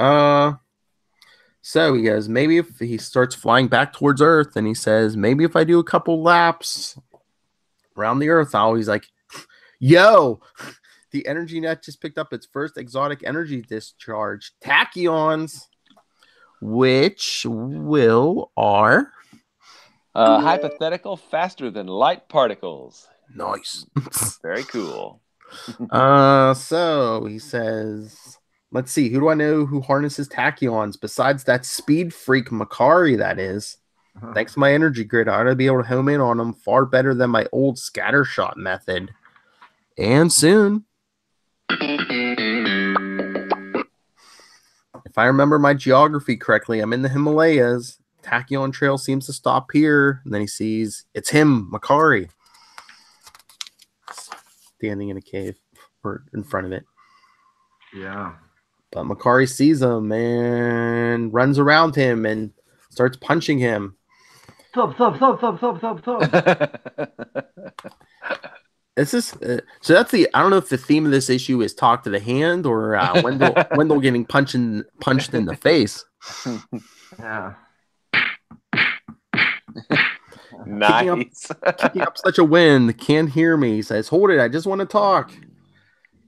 So he goes, maybe if he starts flying back towards Earth and he says, maybe if I do a couple laps around the Earth, he's like, yo, the energy net just picked up its first exotic energy discharge, tachyons, which are hypothetical faster than light particles. Nice. Very cool. So he says, let's see, who do I know who harnesses tachyons besides that speed freak Makari, that is? Thanks to my energy grid, I ought to be able to home in on them far better than my old scattershot method. And soon. If I remember my geography correctly, I'm in the Himalayas. Tachyon trail seems to stop here. And then he sees, it's him, Makari, standing in a cave or in front of it. Yeah. But Makari sees him and runs around him and starts punching him. Thump, thump, thump, thump, thump, thump, thump. Is this so? That's the. I don't know if the theme of this issue is talk to the hand or Wendell getting punched in the face. Yeah. Nice. Kicking up such a wind, can't hear me. He says, "Hold it, I just want to talk."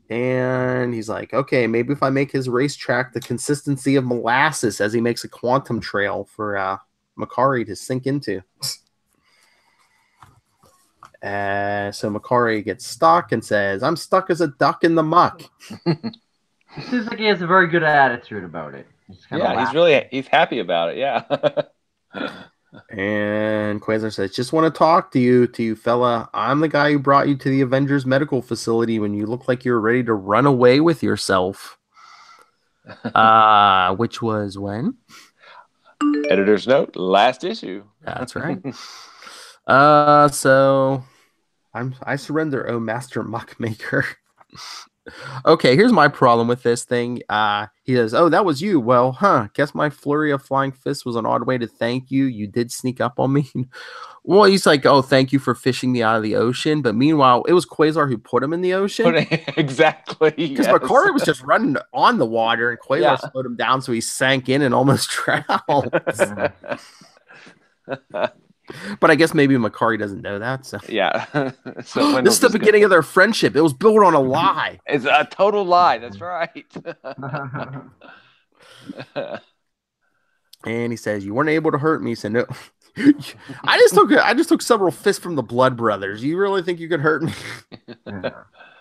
And he's like, "Okay, maybe if I make his racetrack the consistency of molasses, as he makes a quantum trail for Makari to sink into." So Makari gets stuck and says, "I'm stuck as a duck in the muck." Seems like he has a very good attitude about it. He's happy about it. Yeah. And Quasar says, "Just want to talk to you fella. I'm the guy who brought you to the Avengers medical facility when you looked like you were ready to run away with yourself." Which was when? Editor's note, last issue. That's right. So I surrender, oh master muckmaker. Okay, here's my problem with this thing. He says, "Oh, that was you. Well, guess my flurry of flying fists was an odd way to thank you. You did sneak up on me." Well, he's like, "Oh, thank you for fishing me out of the ocean." But meanwhile, it was Quasar who put him in the ocean. Exactly. Because Makari was just running on the water, and Quasar slowed him down, so he sank in and almost drowned. But I guess maybe Makari doesn't know that. So yeah. So this is the beginning of their friendship. It was built on a lie. It's a total lie. That's right. And he says, "You weren't able to hurt me." He said, "No." I just took several fists from the Blood Brothers. You really think you could hurt me?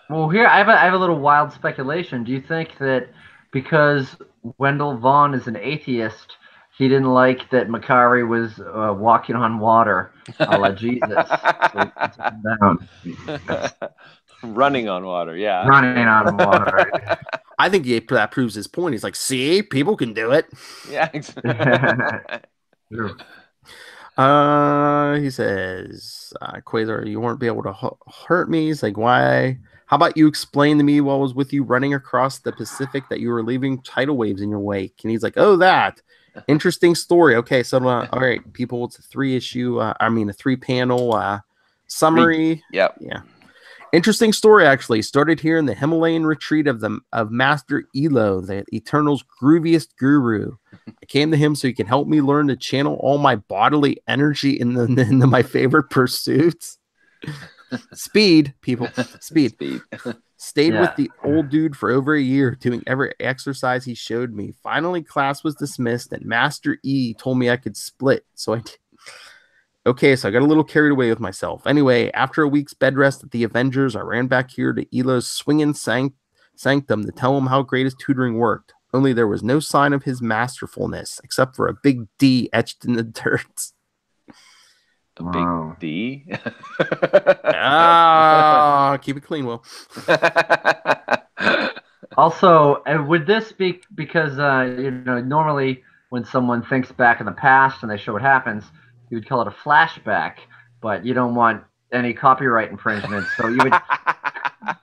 Well, here I have a little wild speculation. Do you think that because Wendell Vaughn is an atheist, he didn't like that Makari was walking on water, a la Jesus? So he took him down. Running on water, yeah. Running on water. I think that proves his point. He's like, "See, people can do it." Yeah, exactly. He says, "Quasar, you won't be able to hurt me." He's like, "Why? How about you explain to me while I was with you running across the Pacific that you were leaving tidal waves in your wake?" And he's like, "Oh, that. Interesting story." Okay, so all right, people, it's a 3-panel summary. Yep. Yeah. Interesting story, actually. Started here in the Himalayan retreat of Master Elo, the Eternal's grooviest guru. I came to him so he could help me learn to channel all my bodily energy into my favorite pursuits. Speed, people. Speed. Stayed with the old dude for over a year, doing every exercise he showed me. Finally, class was dismissed, and Master E told me I could split, so I did. Okay, so I got a little carried away with myself. Anyway, after a week's bed rest at the Avengers, I ran back here to Elo's swinging sanctum to tell him how great his tutoring worked. Only there was no sign of his masterfulness, except for a big D etched in the dirt. A big D? Keep it clean, Will. Also, would this be because, normally when someone thinks back in the past and they show what happens, you would call it a flashback, but you don't want any copyright infringement, so you would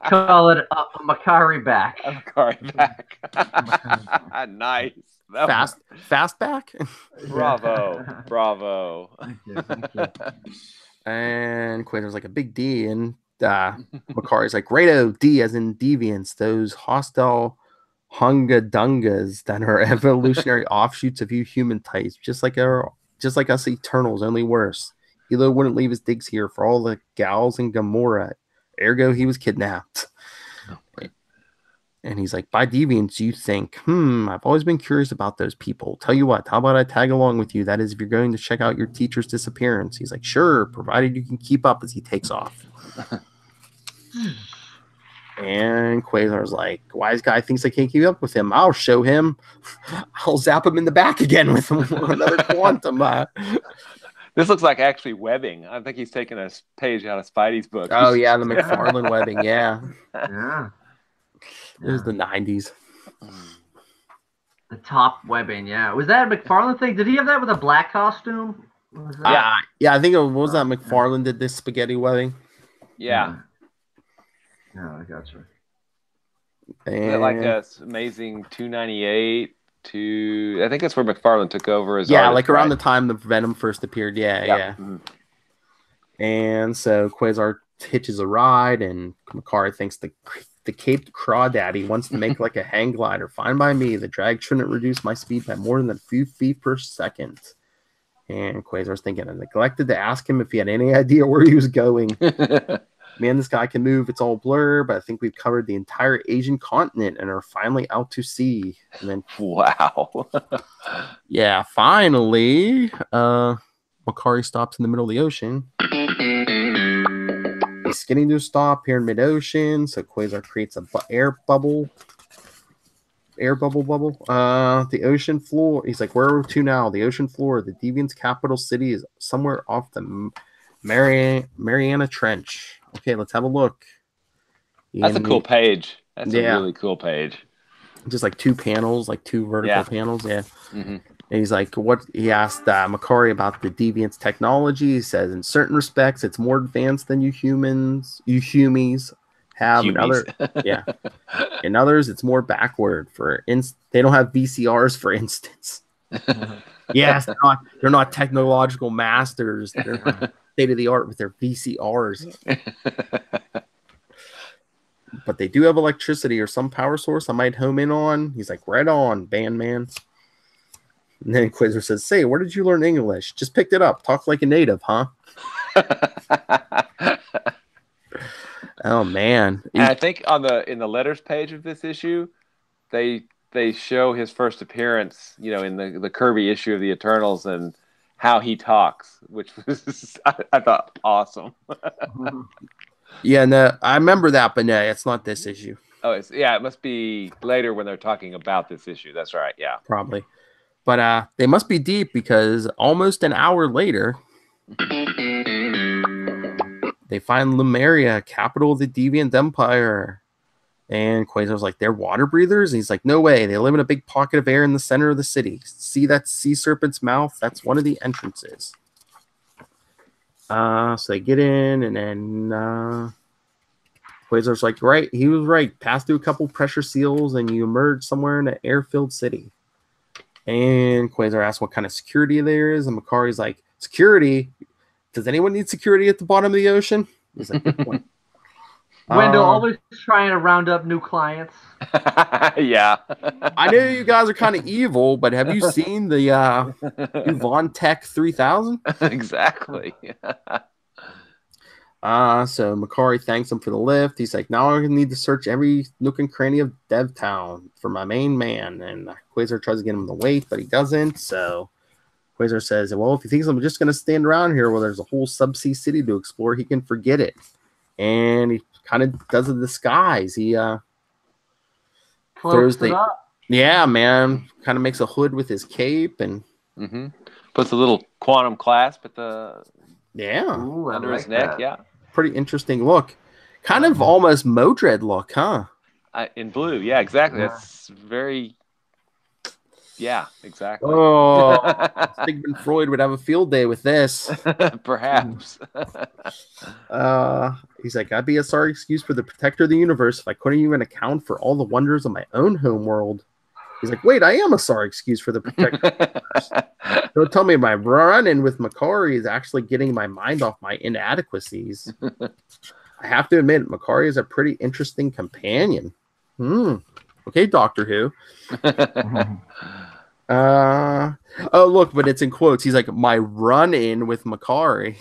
call it a Makari back. A Makari back. Nice. Fastback? Bravo. Thank you. And Quasar's like a big D, and Makari's like, "Great D as in deviants, those hostile hunga-dungas that are evolutionary offshoots of you human types, just like us Eternals, only worse. Elo wouldn't leave his digs here for all the gals in Gamora. Ergo, he was kidnapped." And he's like, "By deviants, you think? I've always been curious about those people. Tell you what, how about I tag along with you? That is, if you're going to check out your teacher's disappearance." He's like, "Sure, provided you can keep up," as he takes off. And Quasar's like, "Wise guy thinks I can't keep up with him. I'll show him. I'll zap him in the back again with another quantum." This looks like actually webbing. I think he's taking a page out of Spidey's book. Oh, yeah, the McFarlane webbing, yeah. Yeah. It was the 90s. The top webbing, yeah. Was that a McFarlane thing? Did he have that with a black costume? Yeah, I think it was that McFarlane did this spaghetti webbing. Yeah. I got you. And like this amazing 298 to, I think that's where McFarlane took over as artist, like around the time the Venom first appeared. Yeah. And so Quasar hitches a ride, and Makari thinks the Caped Crawdaddy wants to make like a hang glider. Fine by me. The drag shouldn't reduce my speed by more than a few feet per second. And Quasar's thinking, I neglected to ask him if he had any idea where he was going. Man, this guy can move. It's all blur, but I think we've covered the entire Asian continent and are finally out to sea. And then, Wow. yeah, finally, Makari stops in the middle of the ocean. He's skidding to a stop here in mid-ocean, so Quasar creates a air bubble. The ocean floor. He's like, where are we to now? The ocean floor. The Deviant's capital city is somewhere off the Mariana Trench. Okay, let's have a look. That's a cool page. That's a Yeah. really cool page. Just like two panels, like two vertical Yeah. panels. Yeah. Mhm. And he's like, what? He asked Makari about the Deviant's technology. He says, in certain respects, it's more advanced than you humies have. In in others, it's more backward. They don't have VCRs, for instance. Yes, they're not technological masters. They're state of the art with their VCRs. But they do have electricity or some power source I might home in on. He's like, right on, bandman. And then Quasar says, say, where did you learn English? Just picked it up. Talk like a native, huh? Oh, man. And I think in the letters page of this issue, they show his first appearance, in the Kirby issue of the Eternals and how he talks, which was I thought awesome. Yeah, no, I remember that, but no, it's not this issue. Oh, it must be later when they're talking about this issue. That's right, yeah. Probably. But they must be deep because almost an hour later, they find Lemuria, capital of the Deviant Empire. And Quasar's like, they're water breathers? And he's like, no way. They live in a big pocket of air in the center of the city. See that sea serpent's mouth? That's one of the entrances. So they get in, and then Quasar's like, right, he was right. Pass through a couple pressure seals, and you emerge somewhere in an air-filled city. And Quasar asks what kind of security there is, and Makari's like, security? Does anyone need security at the bottom of the ocean? He's like, good point. Wendell always trying to round up new clients. Yeah. I know you guys are kind of evil, but have you seen the new Von Tech 3000? Exactly. So Makari thanks him for the lift. He's like, now I need to search every nook and cranny of DevTown for my main man. And Quasar tries to get him to wait, but he doesn't. So Quasar says, well, if he thinks I'm just going to stand around here while there's a whole subsea city to explore, he can forget it. And he kind of does a disguise. He throws it up. Yeah, man. Kind of makes a hood with his cape and puts a little quantum clasp at the Ooh, under his like neck. that. Yeah, pretty interesting look. Kind of almost Modred look, huh? in blue. Yeah, exactly. That's very. Yeah, exactly. Oh, Sigmund Freud would have a field day with this. Perhaps. He's like, I'd be a sorry excuse for the protector of the universe if I couldn't even account for all the wonders of my own home world. He's like, wait, I am a sorry excuse for the protector of the universe. Don't tell me my run-in with Makari is actually getting my mind off my inadequacies. I have to admit, Makari is a pretty interesting companion. Okay, Doctor Who. Oh, look, but it's in quotes. He's like, my run-in with Makari.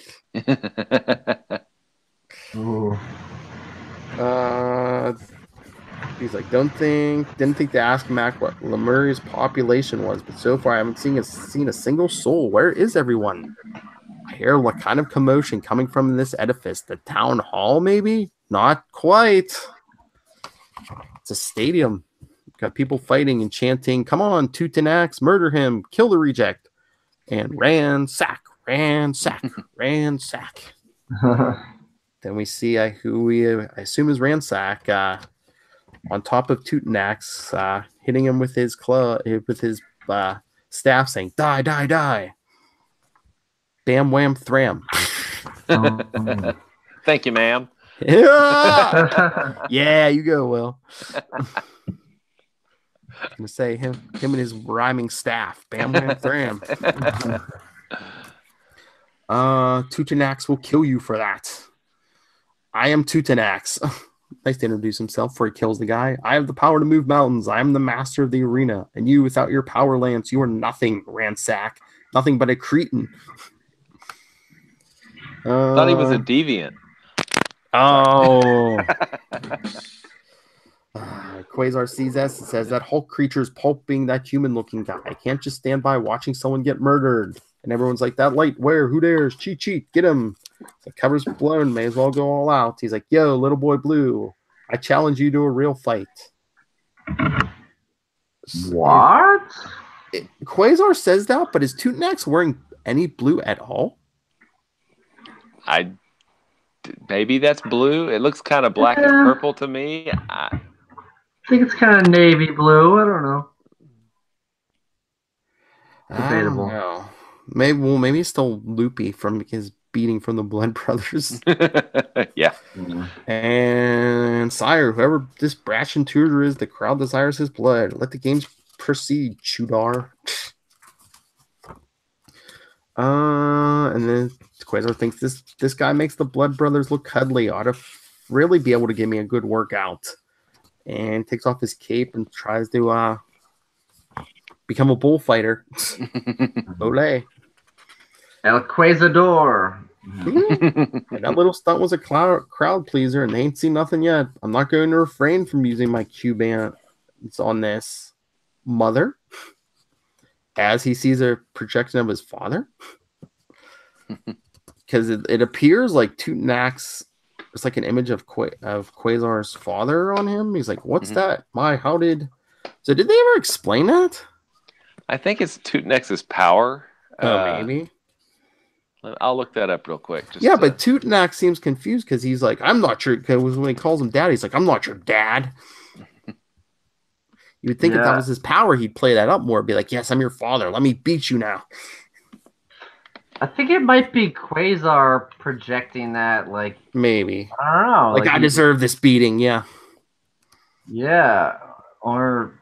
He's like, didn't think to ask Mac what Lemuria's population was, but so far I haven't seen a single soul. Where is everyone? I hear what kind of commotion coming from this edifice. The town hall, maybe? Not quite. It's a stadium. Got people fighting and chanting, come on, Tutankhamun, murder him, kill the reject. And ransack. Then we see who we assume is Ransack on top of Tutankhamun, hitting him with his staff, saying, die, die, die. Bam, wham, thram. Thank you, ma'am. Yeah, you go, Will. I'm gonna say him and his rhyming staff. Bam, wham, thram. Tutankhamun will kill you for that. I am Tutanax. Nice to introduce himself before he kills the guy. I have the power to move mountains. I am the master of the arena. And you, without your power lance, you are nothing, Ransack. Nothing but a cretin. Thought he was a deviant. Oh. Quasar sees this and says that Hulk creature's pulping that human-looking guy. I can't just stand by watching someone get murdered. And everyone's like, that light, where? Who dares? Cheat, get him. The cover's blown, may as well go all out. He's like, yo, little boy blue, I challenge you to a real fight. What? Quasar says that, but is Tutanax wearing any blue at all? Maybe that's blue. It looks kind of black and purple to me. I think it's kind of navy blue. I don't know. Debatable. I don't know. Maybe it's still loopy from his beating from the Blood Brothers. Yeah. And sire, whoever this brash intruder is, the crowd desires his blood. Let the games proceed, Chudar. And then Quasar thinks this guy makes the Blood Brothers look cuddly. Ought to really be able to give me a good workout. And takes off his cape and tries to become a bullfighter. Olay. El Quasador. And that little stunt was a crowd pleaser, and they ain't seen nothing yet. I'm not going to refrain from using my Q-band. It's on this mother. As he sees a projection of his father. Because it appears like Tutanax, it's like an image of Quasar's father on him. He's like, what's that? So did they ever explain that? I think it's Tutanax's power. Maybe. I'll look that up real quick. But Tutanax seems confused because he's like, I'm not your, because when he calls him dad, he's like, I'm not your dad. You would think if that was his power, he'd play that up more. Be like, yes, I'm your father. Let me beat you now. I think it might be Quasar projecting that, like... Maybe. I don't know. Like I deserve this beating, yeah. Yeah. Or...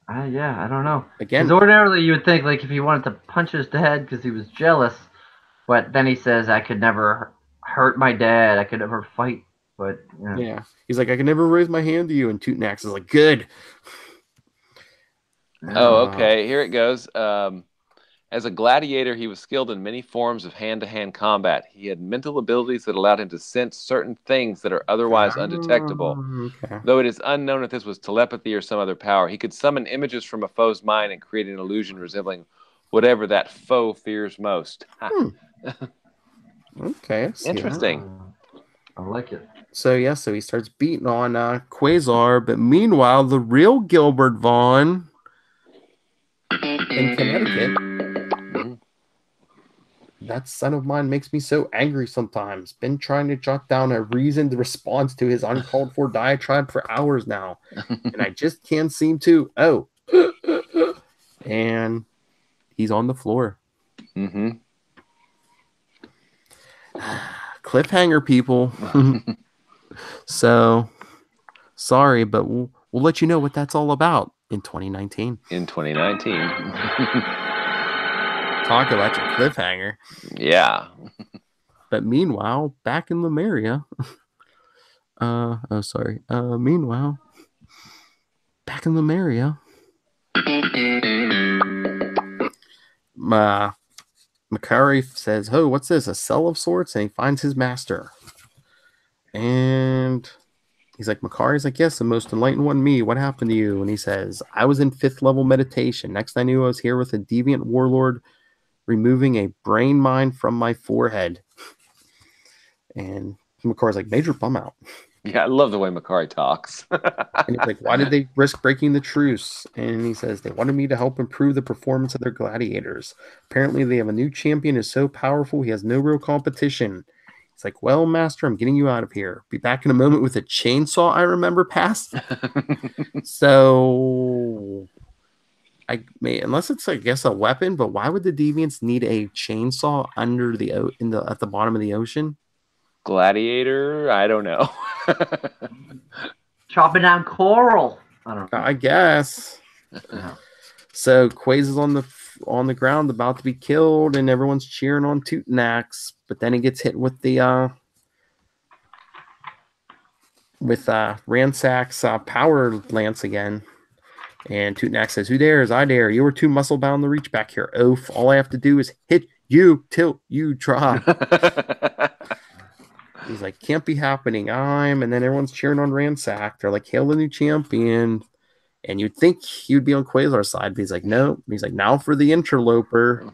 I don't know. Again, because ordinarily you would think, like, if he wanted to punch his dad because he was jealous, but then he says, I could never hurt my dad. I could never fight. But, yeah. He's like, I can never raise my hand to you. And Tutanax is like, good. Oh, okay. Here it goes. As a gladiator, he was skilled in many forms of hand-to-hand combat. He had mental abilities that allowed him to sense certain things that are otherwise undetectable. Okay. Though it is unknown if this was telepathy or some other power, he could summon images from a foe's mind and create an illusion resembling whatever that foe fears most. Okay. Interesting. I like it. So he starts beating on Quasar, but meanwhile, the real Gilbert Vaughn in Connecticut. That son of mine makes me so angry sometimes. Been trying to jot down a reasoned response to his uncalled for diatribe for hours now. And I just can't seem to. Oh. And he's on the floor. Mm-hmm. Cliffhanger, people. So, sorry, but we'll let you know what that's all about in 2019. In 2019. Talk about your cliffhanger. Yeah. But meanwhile, back in Lemuria. Meanwhile, back in Lemuria. Makari says, oh, what's this? A cell of sorts? And he finds his master. And he's like, Makari's like, yes, the most enlightened one, me. What happened to you? And he says, I was in 5th level meditation. Next I knew I was here with a deviant warlord removing a brain mine from my forehead. And Makari's like, major bum out. Yeah, I love the way Makari talks. And he's like, why did they risk breaking the truce? And he says, they wanted me to help improve the performance of their gladiators. Apparently they have a new champion who's so powerful he has no real competition. It's like, well, master, I'm getting you out of here. Be back in a moment with a chainsaw, I remember past. So unless it's, I guess, a weapon, but why would the deviants need a chainsaw under at the bottom of the ocean? Gladiator? I don't know. Chopping down coral. I don't know. I guess. So Quaz is on the ground about to be killed, and everyone's cheering on Tutanax, but then he gets hit with the with Ransac's power lance again. And Tootnack says, "Who dares? I dare. You were too muscle bound to reach back here, oaf. All I have to do is hit you till you drop." He's like, "Can't be happening. And then everyone's cheering on Ransack. They're like, hail the new champion. And you'd think he'd be on Quasar's side, but he's like, no. He's like, now for the interloper.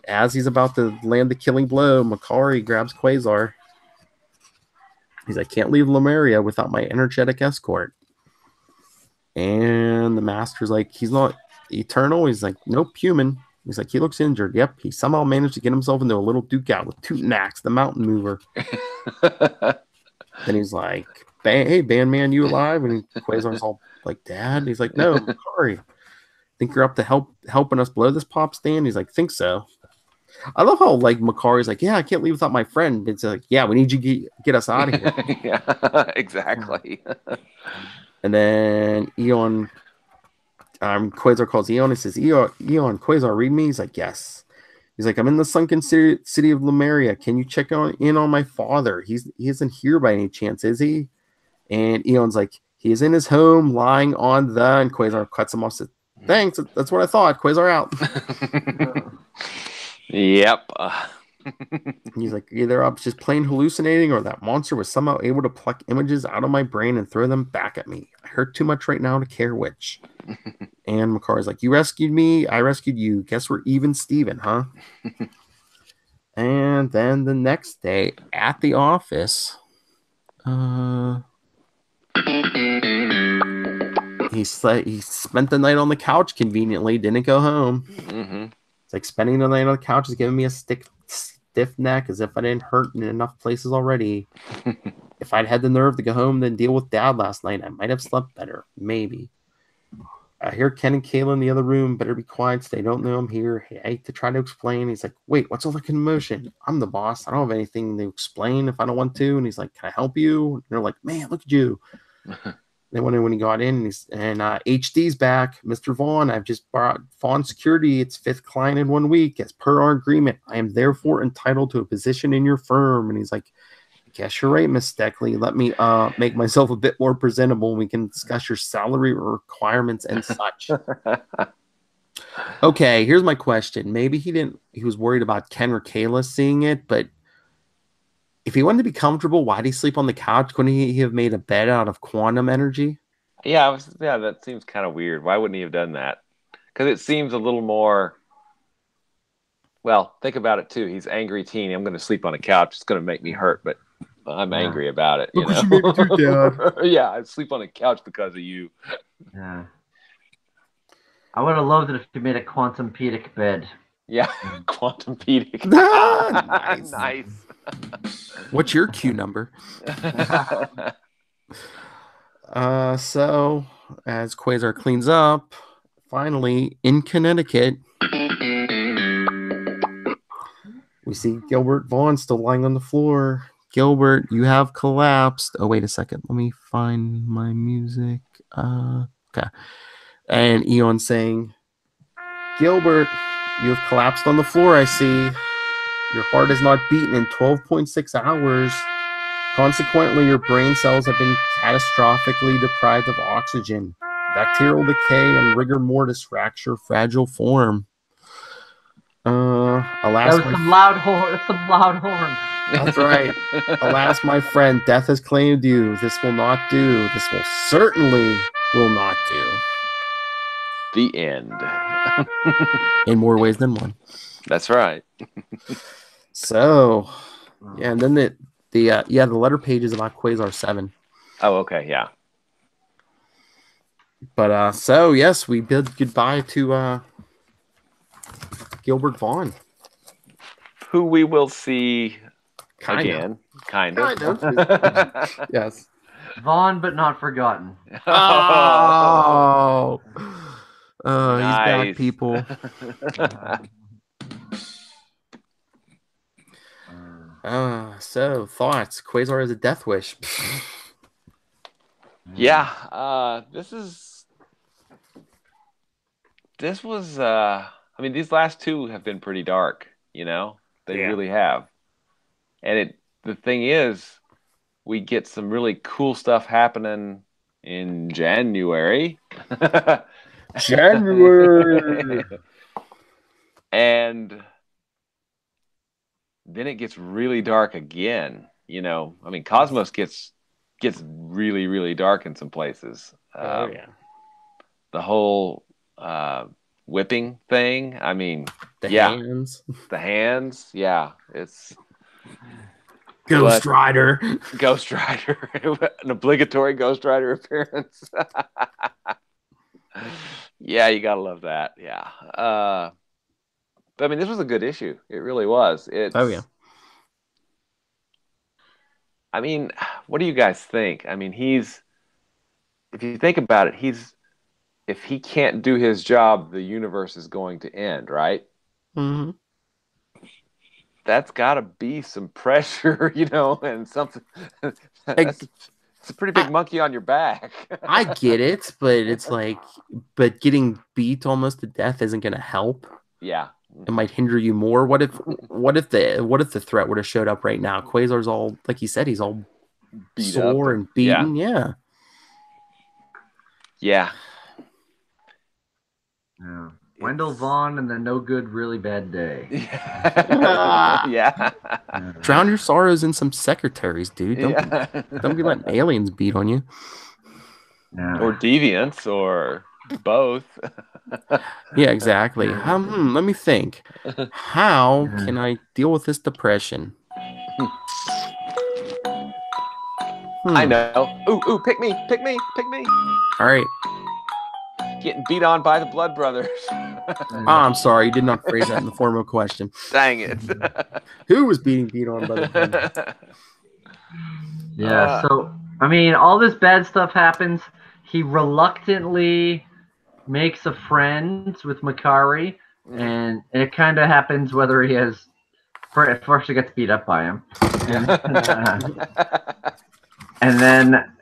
As he's about to land the killing blow, Makari grabs Quasar. He's like, can't leave Lemuria without my energetic escort. And the master's like, he's not eternal. He's like, nope, human. He's like, he looks injured. Yep, he somehow managed to get himself into a little duke out with Tootnax, the mountain mover. Then he's like, hey, Bandman, you alive? And Quasar's all like, Dad? And he's like, no, Makari. Think you're up to helping us blow this pop stand? He's like, think so. I love how like Makari's like, yeah, I can't leave without my friend. It's like, yeah, we need you to get us out of here. Yeah, exactly. And then Eon, Quasar calls Eon and says, Eon, Quasar, read me? He's like, yes. He's like, I'm in the sunken city of Lemuria. Can you check in on my father? He isn't here by any chance, is he? And Eon's like, he is in his home, lying on the... And Quasar cuts him off. Says, thanks, that's what I thought. Quasar out. Yep. He's like, either I was just plain hallucinating or that monster was somehow able to pluck images out of my brain and throw them back at me. I hurt too much right now to care which. And Makari's like, you rescued me, I rescued you. Guess we're even Steven, huh? And then the next day at the office, he spent the night on the couch conveniently, didn't go home. Mm-hmm. It's like spending the night on the couch is giving me a stiff neck as if I didn't hurt in enough places already. If I'd had the nerve to go home then deal with Dad last night, I might have slept better. Maybe. I hear Ken and Kayla in the other room. Better be quiet so they don't know I'm here. I hate to try to explain. He's like, wait, what's all the commotion? I'm the boss. I don't have anything to explain if I don't want to. And he's like, can I help you? And they're like, man, look at you. Then when he got in, and HD's back. Mr. Vaughn, I've just brought Vaughn Security, its 5th client in 1 week. As per our agreement, I am therefore entitled to a position in your firm. And he's like, I guess you're right, Miss Steckley. Let me make myself a bit more presentable and we can discuss your salary requirements and such. Okay, here's my question. Maybe he was worried about Ken or Kayla seeing it, but if he wanted to be comfortable, why'd he sleep on the couch? Couldn't he have made a bed out of quantum energy? Yeah, that seems kind of weird. Why wouldn't he have done that? Because it seems a little more... Well, think about it, too. He's angry teen. I'm going to sleep on a couch. It's going to make me hurt, but I'm angry about it. Look what you made me do, Dad. Yeah, I sleep on a couch because of you. Yeah. I would have loved it if you made a quantum pedic bed. Yeah, quantum pedic. Nice. Nice. What's your Q number? So, as Quasar cleans up, finally, in Connecticut, we see Gilbert Vaughn still lying on the floor. Gilbert, you have collapsed. Oh, wait a second. Let me find my music. Okay. And Eon saying, Gilbert, you have collapsed on the floor, I see. Your heart is not beaten in 12.6 hours. Consequently, your brain cells have been catastrophically deprived of oxygen. Bacterial decay and rigor mortis rack your fragile form. Alas, that was some loud horn. That's some loud horn. That's right. Alas, my friend, death has claimed you. This will not do. This will certainly will not do. The end. In more ways than one. That's right. So, yeah, and then the letter page is about Quasar 7. Oh, okay, yeah. But so yes, we bid goodbye to Gilbert Vaughn, who we will see kind of. Yes. Vaughn, but not forgotten. Oh, he's Nice. back, people. So thoughts? Quasar has a death wish. Yeah, this was I mean, these last two have been pretty dark, you know? They really have. And the thing is, we get some really cool stuff happening in January. January. And then it gets really dark again. You know, I mean, Cosmos gets really, really dark in some places. Oh yeah. The whole whipping thing. I mean, The hands. Yeah, it's Ghost Rider. Ghost Rider, an obligatory Ghost Rider appearance. Yeah, you gotta love that. Yeah, but I mean, this was a good issue. It really was. Oh yeah. I mean, what do you guys think? I mean, if you think about it, if he can't do his job, the universe is going to end, right? Mm-hmm. That's got to be some pressure, you know, and something. It's a pretty big monkey on your back. I get it, but it's like, but getting beat almost to death isn't going to help. Yeah, it might hinder you more. What if the threat would have showed up right now? Quasar's all, like he said, he's all beat sore up and beaten. Yeah. Wendell Vaughn and the No Good Really Bad Day. Yeah. Drown your sorrows in some secretaries, dude. Don't be letting aliens beat on you. Yeah. Or deviants, or both. Yeah, exactly. Let me think. How can I deal with this depression? I know. Ooh, pick me. All right. Getting beat on by the Blood Brothers. I'm sorry, you did not phrase that in the form of a question. Dang it. Who was being beat on by the Blood Brothers? Yeah, so, I mean, all this bad stuff happens. He reluctantly makes a friend with Makari, and it kind of happens whether he has... First, he gets beat up by him. And then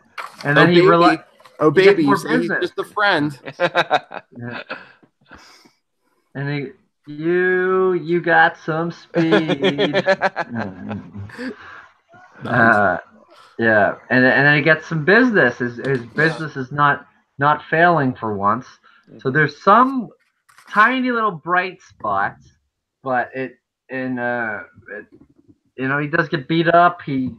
he reluctantly... Oh, baby, he's just a friend. Yeah. And you got some speed. Yeah, and then he gets some business. His business is not failing for once. So there's some tiny little bright spots, but he does get beat up. He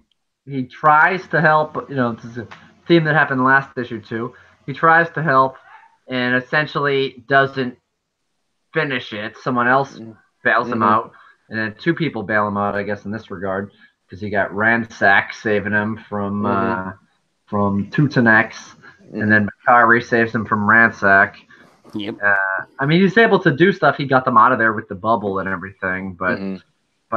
tries to help. You know, this is a theme that happened last issue too. He tries to help, and essentially doesn't finish it. Someone else bails him out, and then two people bail him out, I guess, in this regard, because he got Ransack saving him from Tutanex, and then Makari saves him from Ransack. Yep. I mean, he's able to do stuff. He got them out of there with the bubble and everything, but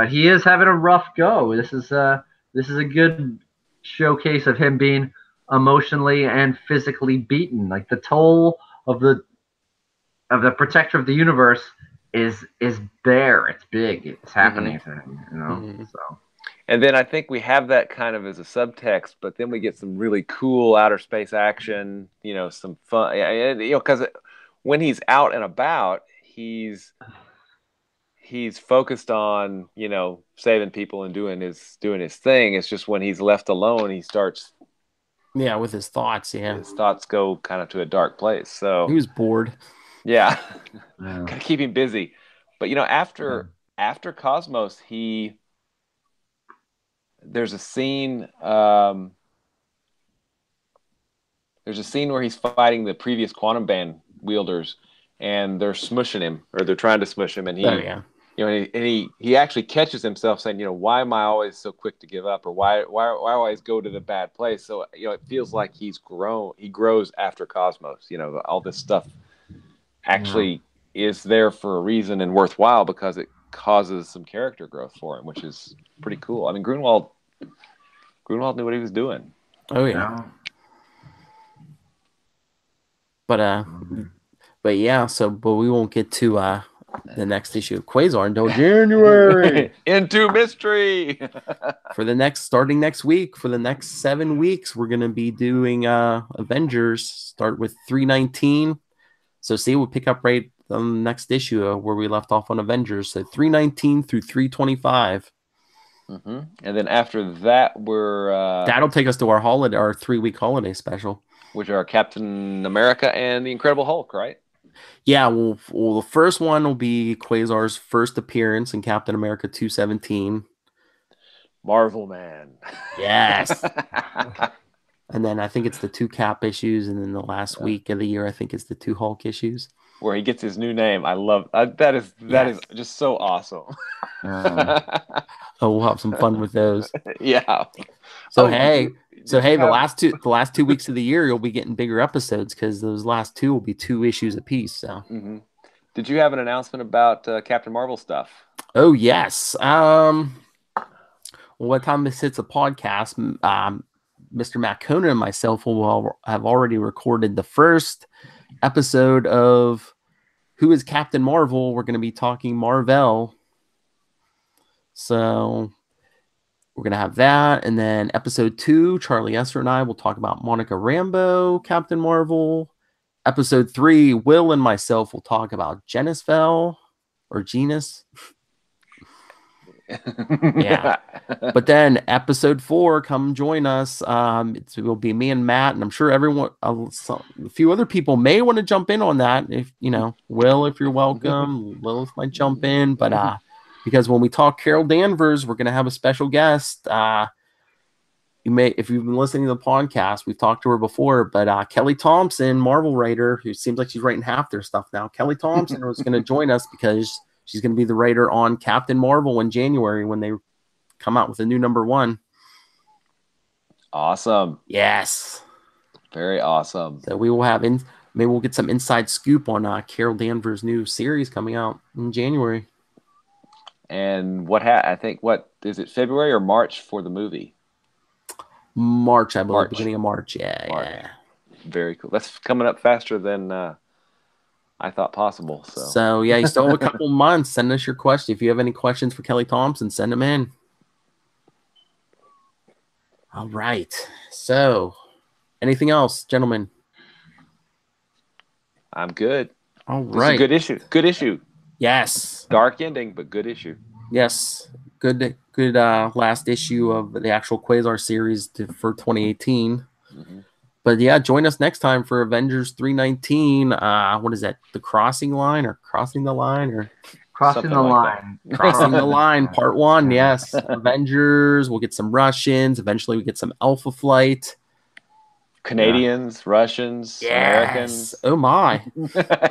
he is having a rough go. This is a good showcase of him being emotionally and physically beaten. Like, the toll of the protector of the universe is there. It's big. It's happening to him, you know. So. And then I think we have that kind of as a subtext, but then we get some really cool outer space action. You know, some fun. You know, because when he's out and about, he's focused on, you know, saving people and doing his thing. It's just when he's left alone, he starts. Yeah, with his thoughts. Yeah, his thoughts go kind of to a dark place. So he was bored. Yeah, gotta keep him busy. But you know, after Cosmos, there's a scene. There's a scene where he's fighting the previous quantum band wielders, and they're smushing him, or they're trying to smush him, and you know, and he actually catches himself saying, you know, why am I always so quick to give up, or why always go to the bad place? So, you know, it feels like he grows after Cosmos. You know, all this stuff actually is there for a reason and worthwhile, because it causes some character growth for him, which is pretty cool. I mean, Grunwald knew what he was doing. Oh yeah. But yeah, but we won't get to the next issue of Quasar until January. Into mystery. Starting next week, for the next 7 weeks, we're gonna be doing Avengers. Start with 319. So see, we'll pick up right on the next issue where we left off on Avengers. So 319 through 325. Mm-hmm. And then after that, we're That'll take us to our 3-week holiday special, which are Captain America and the Incredible Hulk, right? Yeah, well, the first one will be Quasar's first appearance in Captain America 217. Marvel Man. Yes. And then I think it's the 2 Cap issues, and then the last week of the year, I think it's the 2 Hulk issues. Where he gets his new name. I love that is just so awesome. So we'll have some fun with those. Yeah. So the last 2 weeks of the year, you'll be getting bigger episodes because those last 2 will be 2 issues apiece. So, Did you have an announcement about Captain Marvel stuff? Oh yes. What time this hits a podcast? Mr. Matt Conan and myself will have already recorded the first episode of Who is Captain Marvel. We're going to be talking Marvel. So we're going to have that. And then episode 2, Charlie Esser and I will talk about Monica Rambeau, Captain Marvel. Episode 3, Will and myself will talk about Genisfell or Genus. Yeah. But then episode 4, come join us. It will be me and Matt, and I'm sure everyone, a few other people may want to jump in on that. If Will, if you're welcome, Lilith might jump in, but because when we talk Carol Danvers, we're going to have a special guest. You may, if you've been listening to the podcast, we've talked to her before, but Kelly Thompson, Marvel writer, who seems like she's writing half their stuff now. Kelly Thompson was going to join us because she's going to be the writer on Captain Marvel in January when they come out with a new #1. Awesome. Yes. Very awesome. So we will have maybe we'll get some inside scoop on Carol Danvers' new series coming out in January. And I think what is it, February or March for the movie? March, I believe, beginning of March. Yeah, March. Yeah. Very cool. That's coming up faster than I thought possible. So yeah, you still have a couple months. Send us your question. If you have any questions for Kelly Thompson, send them in. All right. So, anything else, gentlemen? I'm good. All This right. is a good issue. Good issue. Yes. Dark ending, but good issue. Yes. Good last issue of the actual Quasar series for 2018. But yeah, join us next time for Avengers 319. What is that? The Crossing Line or Crossing the Line or Crossing the line. Crossing the Line, part 1. Yes. Avengers. We'll get some Russians. Eventually we get some Alpha Flight. Canadians, Russians, Americans. Oh my.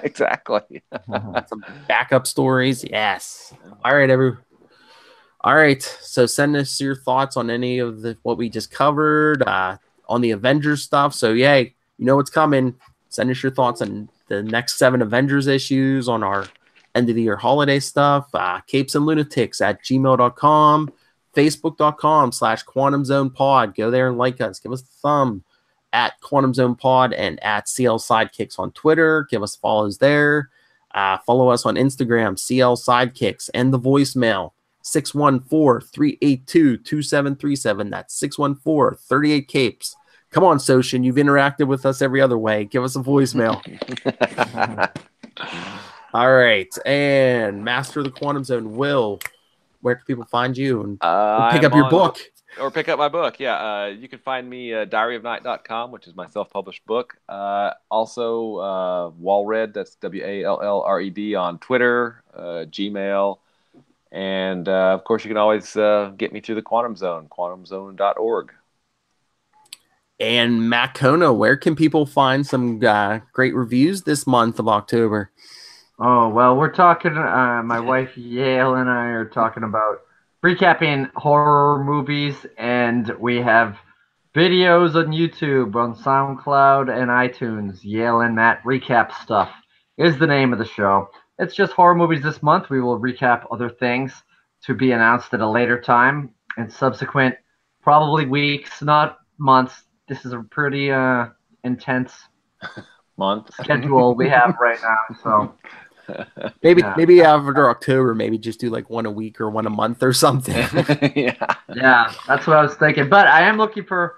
Exactly. Some backup stories. Yes. All right. So send us your thoughts on any of what we just covered, on the Avengers stuff. So yay, you know what's coming. Send us your thoughts on the next 7 Avengers issues, on our end of the year holiday stuff. Capes and Lunatics at gmail.com, facebook.com/Quantum Zone Pod. Go there and like us. Give us a thumb at Quantum Zone Pod and at CL Sidekicks on Twitter. Give us follows there. Follow us on Instagram, CL Sidekicks, and the voicemail 614-382-2737. That's 614-38-CAPES. Come on, Socian. You've interacted with us every other way. Give us a voicemail. All right. And Master of the Quantum Zone, Will, where can people find you and pick up your book? Or pick up my book, yeah. You can find me diaryofnight.com, which is my self-published book. Also, Wallred, that's WALLRED on Twitter, Gmail. And, of course, you can always get me through the Quantum Zone, quantumzone.org. And Matt Kona, where can people find some great reviews this month of October? Oh, well, we're talking, my wife Yale and I are talking about recapping horror movies, and we have videos on YouTube, on SoundCloud, and iTunes. Yale and Matt Recap Stuff is the name of the show. It's just horror movies this month. We will recap other things to be announced at a later time and subsequent, probably weeks, not months. This is a pretty intense month schedule we have right now. So maybe after October, maybe just do like one a week or one a month or something. Yeah, that's what I was thinking. But I am looking for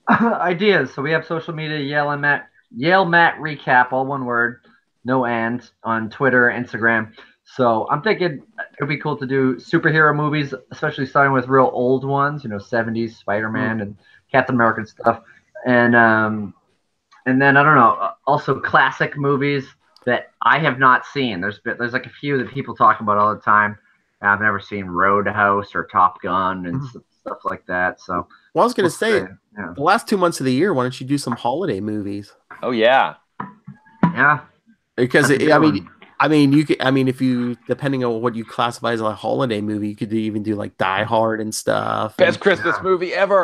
ideas. So we have social media, Yale Matt Recap, all one word, no and, on Twitter, Instagram. So I'm thinking it'd be cool to do superhero movies, especially starting with real old ones, 70s Spider-Man and Captain America and stuff. And then I don't know, also classic movies that I have not seen. There's like a few that people talk about all the time. I've never seen Roadhouse or Top Gun and stuff like that. So well, I was going to say, the last 2 months of the year, why don't you do some holiday movies? Oh yeah. Yeah. Because if you, depending on what you classify as a holiday movie, you could even do like Die Hard and stuff. Best Christmas movie ever.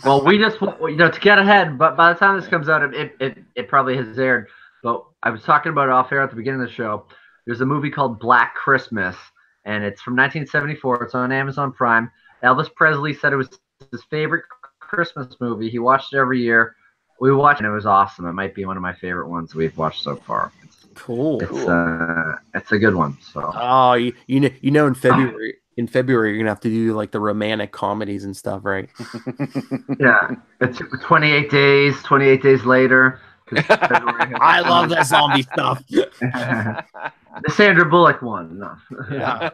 Well, we just to get ahead, but by the time this comes out, it probably has aired. But I was talking about it off air at the beginning of the show. There's a movie called Black Christmas, and it's from 1974. It's on Amazon Prime. Elvis Presley said it was his favorite Christmas movie. He watched it every year. We watched it, and it was awesome. It might be one of my favorite ones we've watched so far. Cool. It's a good one. So. Oh, in February you're gonna have to do like the romantic comedies and stuff, right? Yeah, it's 28 days. 28 days later. I love that zombie stuff. The Sandra Bullock one. No. Yeah.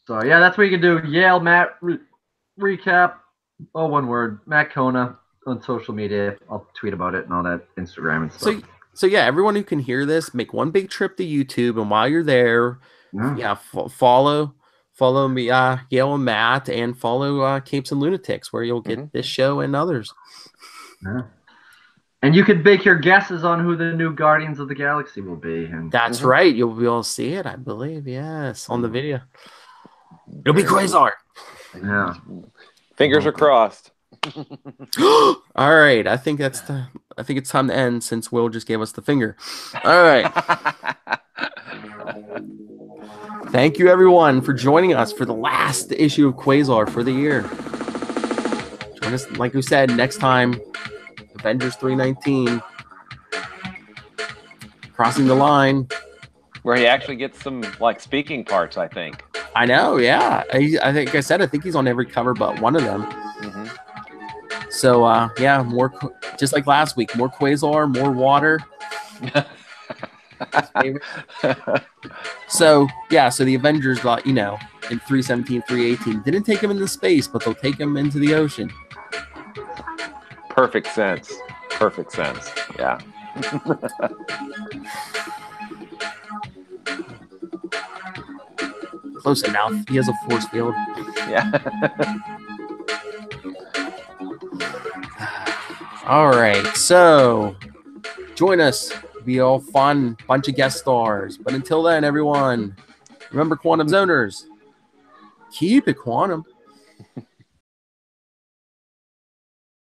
So yeah, that's what you can do. Yale Matt recap. Oh, one word. Matt Kona on social media. I'll tweet about it and all that, Instagram and stuff. So yeah, everyone who can hear this, make one big trip to YouTube, and while you're there, follow me, Yale and Matt, and follow Capes and Lunatics, where you'll get this show and others. Yeah. And you could make your guesses on who the new Guardians of the Galaxy will be. And that's right. You'll be able to see it, I believe. Yes, on the video. It'll be Quasar. Yeah. Fingers are crossed. All right. I think it's time to end since Will just gave us the finger. All right. Thank you, everyone, for joining us for the last issue of Quasar for the year. Join us, like we said, next time. Avengers 319. Crossing the line. Where he actually gets some speaking parts, I think. I know, yeah. I think he's on every cover but one of them. So, more, just like last week, more Quasar, more water. So the Avengers got, in 317, 318, didn't take him into space, but they'll take him into the ocean. Perfect sense. Yeah. Close enough. He has a force field. Yeah. All right. So join us. Be all fun. Bunch of guest stars. But until then, everyone, remember, Quantum Zoners, keep it quantum.